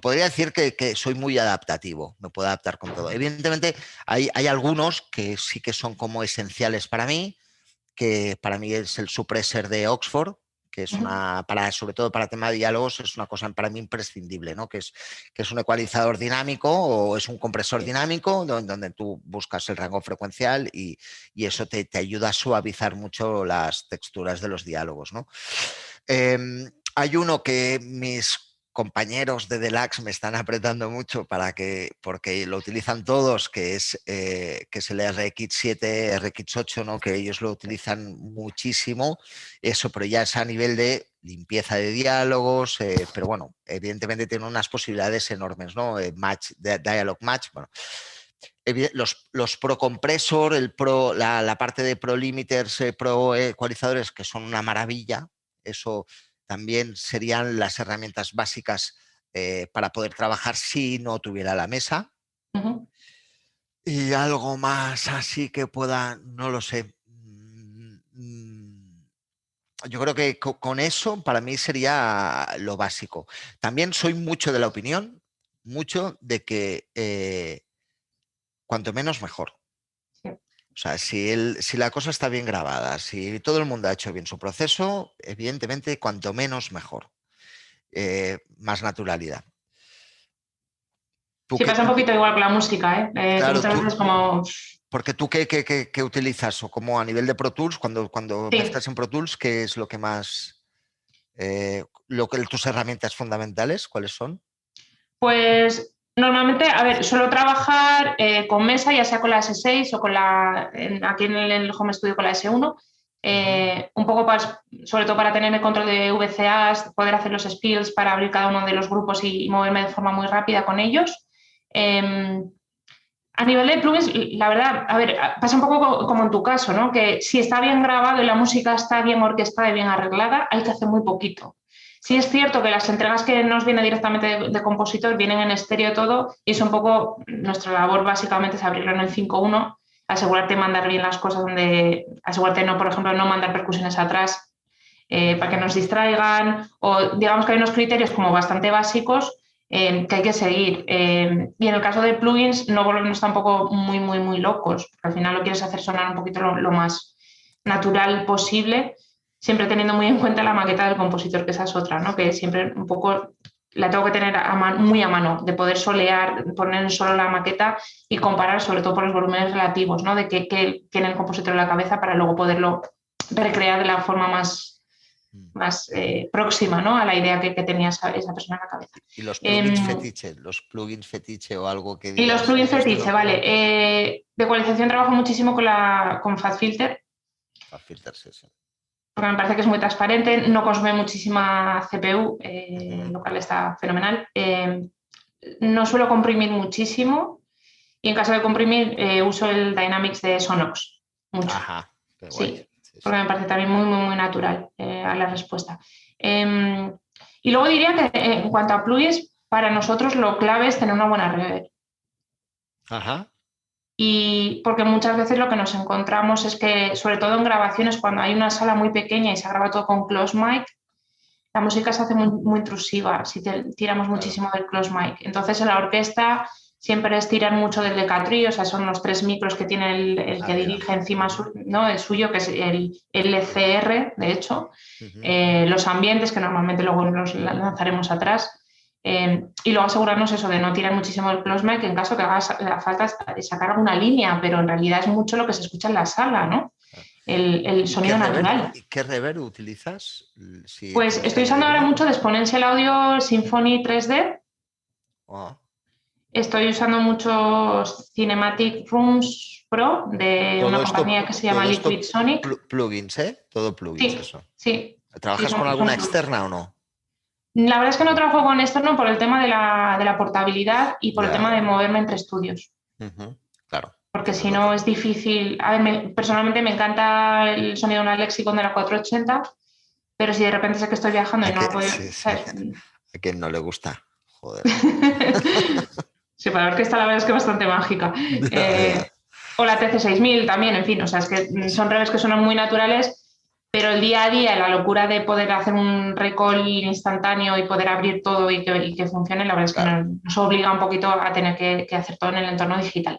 Speaker 3: podría decir que soy muy adaptativo, me puedo adaptar con todo. Evidentemente, hay algunos que sí que son como esenciales para mí, que para mí es el suppressor de Oxford, que es sobre todo para tema de diálogos, es una cosa para mí imprescindible, ¿no? Que es un ecualizador dinámico o es un compresor dinámico donde tú buscas el rango frecuencial y eso te ayuda a suavizar mucho las texturas de los diálogos, ¿no? Hay uno que mis compañeros de Deluxe me están apretando mucho porque lo utilizan todos, que es el RX7, RX8, ¿no? Que ellos lo utilizan muchísimo, eso, pero ya es a nivel de limpieza de diálogos, pero bueno, evidentemente tiene unas posibilidades enormes, ¿no? Dialog Match, bueno. Los Pro Compressor, la parte de Pro Limiters, Pro ecualizadores, que son una maravilla, eso también serían las herramientas básicas para poder trabajar si no tuviera la mesa. Y algo más así que pueda, no lo sé. yo creo que con eso para mí sería lo básico. También soy mucho de la opinión, mucho de que cuanto menos mejor.
Speaker 2: Sí.
Speaker 3: O sea, si la cosa está bien grabada, si todo el mundo ha hecho bien su proceso, evidentemente cuanto menos mejor. Más naturalidad.
Speaker 2: Sí, pasa un poquito igual con la música, ¿eh? Que
Speaker 3: Claro,
Speaker 2: muchas veces como...
Speaker 3: porque tú qué utilizas o como a nivel de Pro Tools, cuando
Speaker 2: Sí,
Speaker 3: mezclas en Pro Tools, ¿qué es lo que más, tus herramientas fundamentales, cuáles son?
Speaker 2: pues normalmente, a ver, suelo trabajar con mesa, ya sea con la S6 o aquí en el home studio con la S1, un poco sobre todo para tener el control de VCAs, poder hacer los spills para abrir cada uno de los grupos y moverme de forma muy rápida con ellos. A nivel de plugins, la verdad, a ver, pasa un poco como en tu caso, ¿no? Que si está bien grabado y la música está bien orquestada y bien arreglada, hay que hacer muy poquito. Sí es cierto que las entregas que nos vienen directamente de compositor vienen en estéreo todo y es un poco, nuestra labor básicamente es abrirlo en el 5.1, asegurarte de mandar bien las cosas asegurarte no, por ejemplo, no mandar percusiones atrás para que nos distraigan, o digamos que hay unos criterios como bastante básicos que hay que seguir. Y en el caso de plugins, no volvernos tampoco muy, muy, muy locos, porque al final lo quieres hacer sonar un poquito lo más natural posible, siempre teniendo muy en cuenta la maqueta del compositor, que esa es otra, ¿no? Que siempre un poco la tengo que tener muy a mano, de poder solear, poner en solo la maqueta y comparar, sobre todo por los volúmenes relativos, ¿no? De qué tiene el compositor en la cabeza para luego poderlo recrear de la forma más próxima, ¿no? A la idea que tenía esa persona en la cabeza.
Speaker 3: Y los plugins fetiche o algo que
Speaker 2: Y los
Speaker 3: digas.
Speaker 2: plugins fetiche, vale. De ecualización trabajo muchísimo con FabFilter,
Speaker 3: A filtrarse, sí.
Speaker 2: porque me parece que es muy transparente, no consume muchísima CPU, lo cual está fenomenal. No suelo comprimir muchísimo y en caso de comprimir uso el Dynamics de Sonox, mucho.
Speaker 3: Ajá, qué guay.
Speaker 2: Sí,
Speaker 3: Sí,
Speaker 2: porque me parece también muy, muy, muy natural a la respuesta. Y luego diría que en cuanto a plugins, para nosotros lo clave es tener una buena reverb.
Speaker 3: Ajá.
Speaker 2: Y porque muchas veces lo que nos encontramos es que, sobre todo en grabaciones, cuando hay una sala muy pequeña y se graba todo con close mic, la música se hace muy, muy intrusiva si tiramos muchísimo del close mic. Entonces en la orquesta siempre es tirar mucho del decatrí, o sea, son los 3 micros que tiene el que dirige encima, ¿no? El suyo, que es el LCR, de hecho, los ambientes, que normalmente luego los lanzaremos atrás, y luego asegurarnos eso de no tirar muchísimo el close mic en caso que haga falta sacar alguna línea, pero en realidad es mucho lo que se escucha en la sala, ¿no? El sonido natural.
Speaker 3: ¿Y qué reverb utilizas? Si
Speaker 2: Pues
Speaker 3: tienes que
Speaker 2: estoy usando ahora
Speaker 3: añadirlo.
Speaker 2: mucho de Exponential Audio Symphony 3D.
Speaker 3: Oh.
Speaker 2: Estoy usando muchos Cinematic Rooms Pro de una compañía que se llama
Speaker 3: Todo esto
Speaker 2: Liquid Sonic.
Speaker 3: plugins, ¿eh? Todo plugins,
Speaker 2: Sí,
Speaker 3: eso.
Speaker 2: sí, sí,
Speaker 3: ¿Trabajas con alguna
Speaker 2: son plugins.
Speaker 3: externa o no?
Speaker 2: La verdad es que no trabajo con externo por el tema de la portabilidad y por el tema
Speaker 3: Ya.
Speaker 2: de moverme entre estudios.
Speaker 3: Claro.
Speaker 2: Porque
Speaker 3: Entiendo
Speaker 2: si no es difícil. A ver, personalmente me encanta el sonido de una Lexicon de la 480, pero si de repente sé que estoy viajando y no lo puedo.
Speaker 3: Sí, sí. A quien no le gusta. Joder.
Speaker 2: Sí, para la orquesta la verdad es que es bastante mágica.
Speaker 3: Ya.
Speaker 2: O la TC6000 también, en fin, o sea, es que son reves que suenan muy naturales, pero el día a día, la locura de poder hacer un recall instantáneo y poder abrir todo y que funcione, la verdad es que
Speaker 3: Claro.
Speaker 2: nos obliga un poquito a tener que hacer todo en el entorno digital.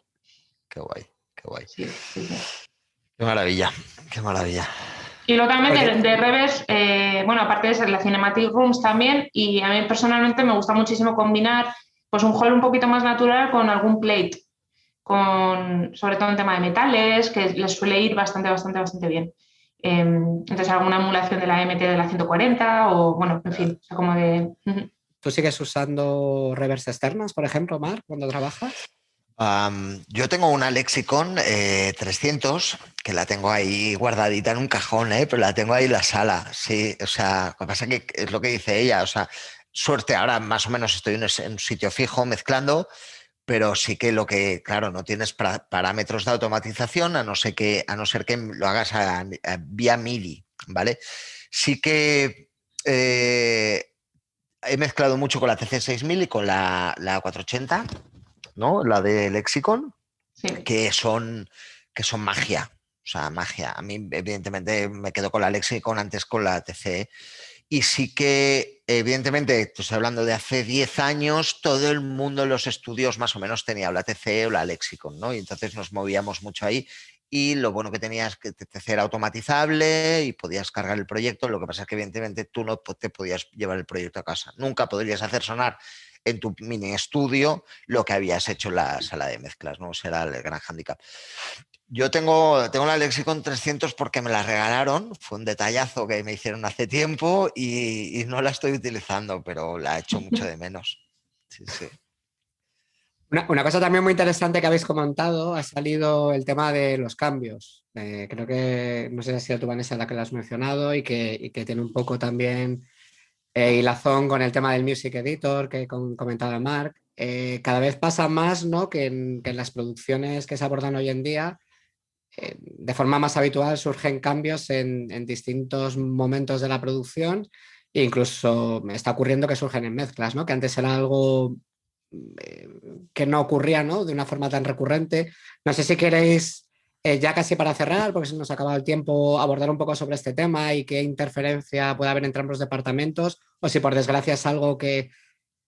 Speaker 3: Qué guay, qué guay.
Speaker 2: Sí, sí, sí.
Speaker 3: Qué maravilla, qué maravilla.
Speaker 2: Y luego también
Speaker 1: Oye,
Speaker 2: de revers, bueno, aparte de la Cinematic Rooms también, y a mí personalmente me gusta muchísimo combinar pues un hall un poquito más natural con algún plate, sobre todo en tema de metales, que les suele ir bastante, bastante, bastante bien. Entonces alguna emulación de la MT de la 140 o, bueno, en fin, o sea, como de...
Speaker 1: ¿tú sigues usando reverse externas, por ejemplo, Marc, cuando trabajas?
Speaker 3: Yo tengo una Lexicon 300 que la tengo ahí guardadita en un cajón, pero la tengo ahí en la sala. Sí, o sea, lo que pasa es que es lo que dice ella, o sea, suerte, ahora más o menos estoy en un sitio fijo mezclando, pero sí que claro, no tienes parámetros de automatización a no ser que lo hagas vía MIDI, ¿vale? Sí que he mezclado mucho con la TC6000 y con la 480, ¿no? La de Lexicon,
Speaker 2: Sí.
Speaker 3: que son magia. sea, magia. A mí, evidentemente, me quedo con la Lexicon, antes con la TC. Y sí que, evidentemente, estoy hablando de hace 10 años, todo el mundo en los estudios más o menos tenía o la TC o la Lexicon, ¿no? Y entonces nos movíamos mucho ahí. Y lo bueno que tenías que TC era automatizable y podías cargar el proyecto. Lo que pasa es que, evidentemente, tú no te podías llevar el proyecto a casa. Nunca podrías hacer sonar en tu mini estudio lo que habías hecho en la sala de mezclas, ¿no? Ese era el gran hándicap. Yo tengo la Lexicon 300 porque me la regalaron, fue un detallazo que me hicieron hace tiempo y no la estoy utilizando, pero la echo mucho de menos. Sí, sí.
Speaker 1: Una cosa también muy interesante que habéis comentado ha salido el tema de los cambios. Creo que, no sé si ha sido tú, Vanessa, la que lo has mencionado y que tiene un poco también hilazón con el tema del Music Editor que comentaba Mark. Cada vez pasa más, ¿no? Que en las producciones que se abordan hoy en día, de forma más habitual surgen cambios en distintos momentos de la producción e incluso me está ocurriendo que surgen en mezclas, ¿no? Que antes era algo eh, que no ocurría, ¿no? De una forma tan recurrente. No sé si queréis, ya casi para cerrar, porque se nos ha acabado el tiempo, abordar un poco sobre este tema y qué interferencia puede haber entre ambos departamentos, o si por desgracia es algo que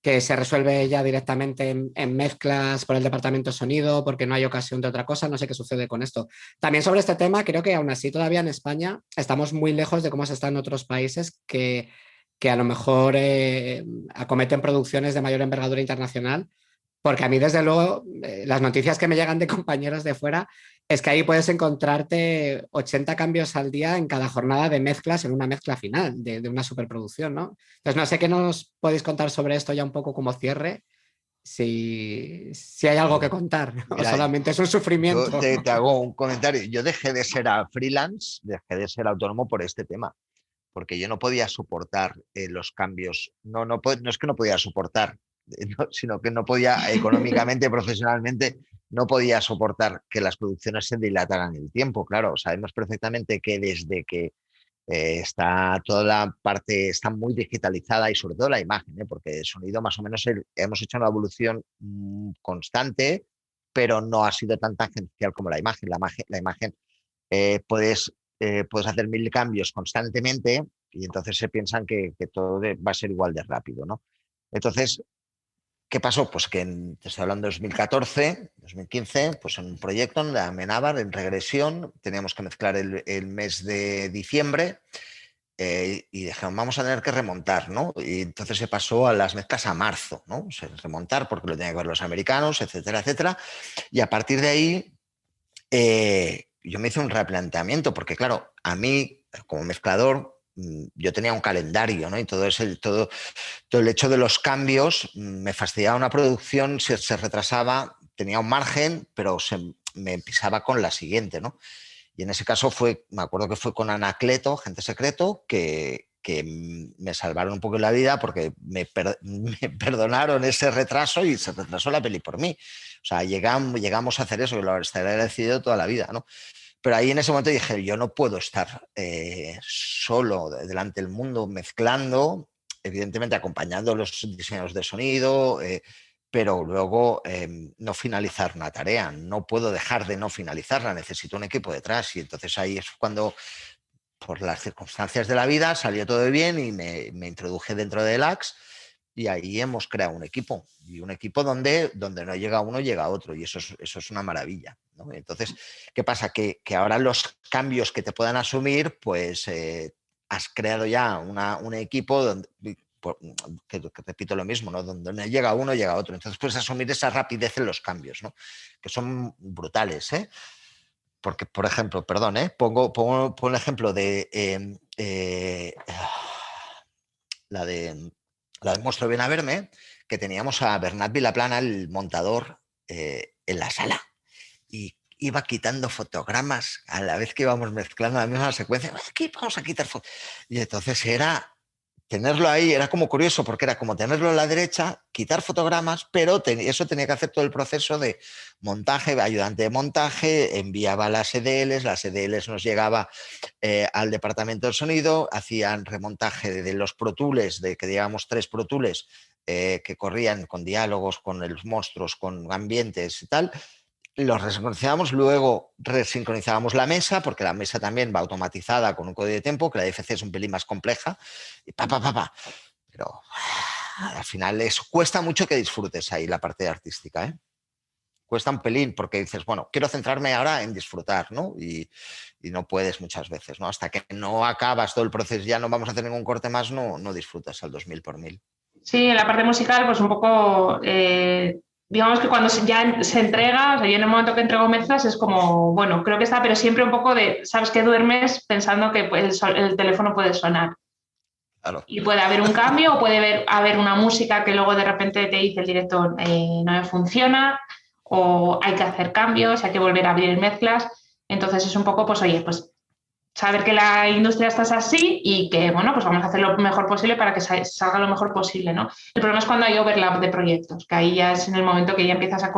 Speaker 1: se resuelve ya directamente en mezclas por el departamento de sonido, porque no hay ocasión de otra cosa, no sé qué sucede con esto. También sobre este tema, creo que aún así todavía en España estamos muy lejos de cómo se está en otros países que a lo mejor acometen producciones de mayor envergadura internacional, porque a mí, desde luego, las noticias que me llegan de compañeros de fuera es que ahí puedes encontrarte 80 cambios al día en cada jornada de mezclas en una mezcla final de una superproducción, ¿no? Entonces, no sé qué nos podéis contar sobre esto ya un poco como cierre, si hay algo que contar o
Speaker 3: Mira,
Speaker 1: solamente es un
Speaker 3: yo
Speaker 1: sufrimiento.
Speaker 3: te hago un comentario. Yo dejé de ser freelance, dejé de ser autónomo por este tema, porque yo no podía soportar los cambios. No es que no podía soportar, sino que no podía económicamente, profesionalmente, no podía soportar que las producciones se dilataran en el tiempo. Claro, sabemos perfectamente que desde que está toda la parte, está muy digitalizada y sobre todo la imagen, porque el sonido más o menos hemos hecho una evolución constante, pero no ha sido tan tangencial como la imagen. La imagen puedes hacer 1000 cambios constantemente y entonces se piensan que todo va a ser igual de rápido, ¿no? Entonces, ¿qué pasó? Pues que te estoy hablando de 2014, 2015, pues en un proyecto en la Amenábar, en regresión, teníamos que mezclar el mes de diciembre y dijeron, vamos a tener que remontar, ¿no? Y entonces se pasó a las mezclas a marzo, ¿no? O sea, remontar porque lo tenían que ver los americanos, etcétera, etcétera. Y a partir de ahí yo me hice un replanteamiento, porque claro, a mí como mezclador yo tenía un calendario, ¿no? Y todo el hecho de los cambios me fastidiaba una producción, se retrasaba, tenía un margen, pero me pisaba con la siguiente, ¿no? Y en ese caso me acuerdo que fue con Anacleto, Agente Secreto, que me salvaron un poco la vida porque me perdonaron ese retraso y se retrasó la peli por mí. O sea, llegamos a hacer eso, que lo estaré agradecido toda la vida, ¿no? Pero ahí en ese momento dije, yo no puedo estar solo delante del mundo mezclando, evidentemente acompañando los diseños de sonido, pero luego no finalizar una tarea. No puedo dejar de no finalizarla, necesito un equipo detrás. Y entonces ahí es cuando, por las circunstancias de la vida, salió todo bien y me introduje dentro de LAX y ahí hemos creado un equipo. Y un equipo donde no llega uno, llega otro. Y eso es una maravilla, ¿no? Entonces, ¿qué pasa? Que ahora los cambios que te puedan asumir, pues has creado ya un equipo donde, que repito lo mismo, ¿no? Donde no llega uno, llega otro. Entonces puedes asumir esa rapidez en los cambios, ¿no? Que son brutales, ¿eh? Porque, por ejemplo, perdón, pongo el ejemplo de la de Monstruo Viene a Verme, que teníamos a Bernat Vilaplana, el montador, en la sala. Y iba quitando fotogramas a la vez que íbamos mezclando la misma secuencia. Aquí vamos a quitar fotos. Y entonces tenerlo ahí era como curioso, porque era como tenerlo a la derecha, quitar fotogramas, pero eso tenía que hacer todo el proceso de montaje, ayudante de montaje, enviaba las EDLs nos llegaba al departamento del sonido, hacían remontaje de los Pro Tools, que digamos 3 Pro Tools que corrían con diálogos, con los monstruos, con ambientes y tal. los resincronizábamos, luego resincronizábamos la mesa, porque la mesa también va automatizada con un código de tiempo, que la DFC es un pelín más compleja, y Pero al final eso cuesta mucho que disfrutes ahí la parte artística, ¿eh? Cuesta un pelín porque dices, bueno, quiero centrarme ahora en disfrutar, ¿no? Y no puedes muchas veces, ¿no? Hasta que no acabas todo el proceso, ya no vamos a hacer ningún corte más, no disfrutas al 2000 por 1000.
Speaker 2: Sí, en la parte musical, pues un poco, digamos que cuando ya se entrega, o sea, yo en el momento que entrego mezclas es como, bueno, creo que está, pero siempre un poco de, sabes que duermes pensando que el teléfono puede sonar.
Speaker 3: Claro.
Speaker 2: Y puede haber un cambio o puede haber una música que luego de repente te dice el director no me funciona o hay que hacer cambios, hay que volver a abrir mezclas. Entonces es un poco, pues oye, pues saber que la industria está así y que, bueno, pues vamos a hacer lo mejor posible para que salga lo mejor posible, ¿no? El problema es cuando hay overlap de proyectos, que ahí ya es en el momento que ya empiezas a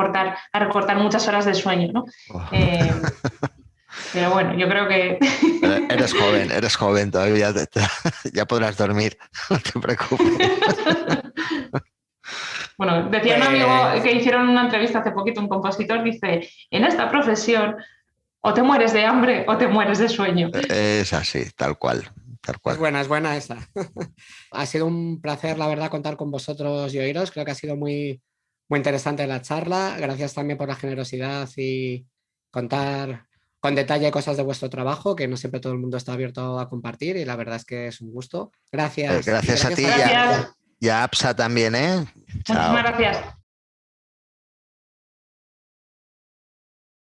Speaker 2: recortar muchas horas de sueño, ¿no?
Speaker 3: Oh.
Speaker 2: Pero bueno, yo creo que...
Speaker 3: Eres joven, todavía ya podrás dormir, no te preocupes.
Speaker 2: Bueno, decía un amigo que hicieron una entrevista hace poquito, un compositor, dice, en esta profesión o te mueres de hambre o te mueres de sueño.
Speaker 3: Es así, tal cual.
Speaker 1: Es buena esa. Ha sido un placer, la verdad, contar con vosotros y oíros. Creo que ha sido muy, muy interesante la charla. Gracias también por la generosidad y contar con detalle cosas de vuestro trabajo, que no siempre todo el mundo está abierto a compartir y la verdad es que es un gusto. Gracias.
Speaker 3: Gracias a ti
Speaker 2: Gracias.
Speaker 3: y a APSA también, ¿eh?
Speaker 2: Muchísimas gracias.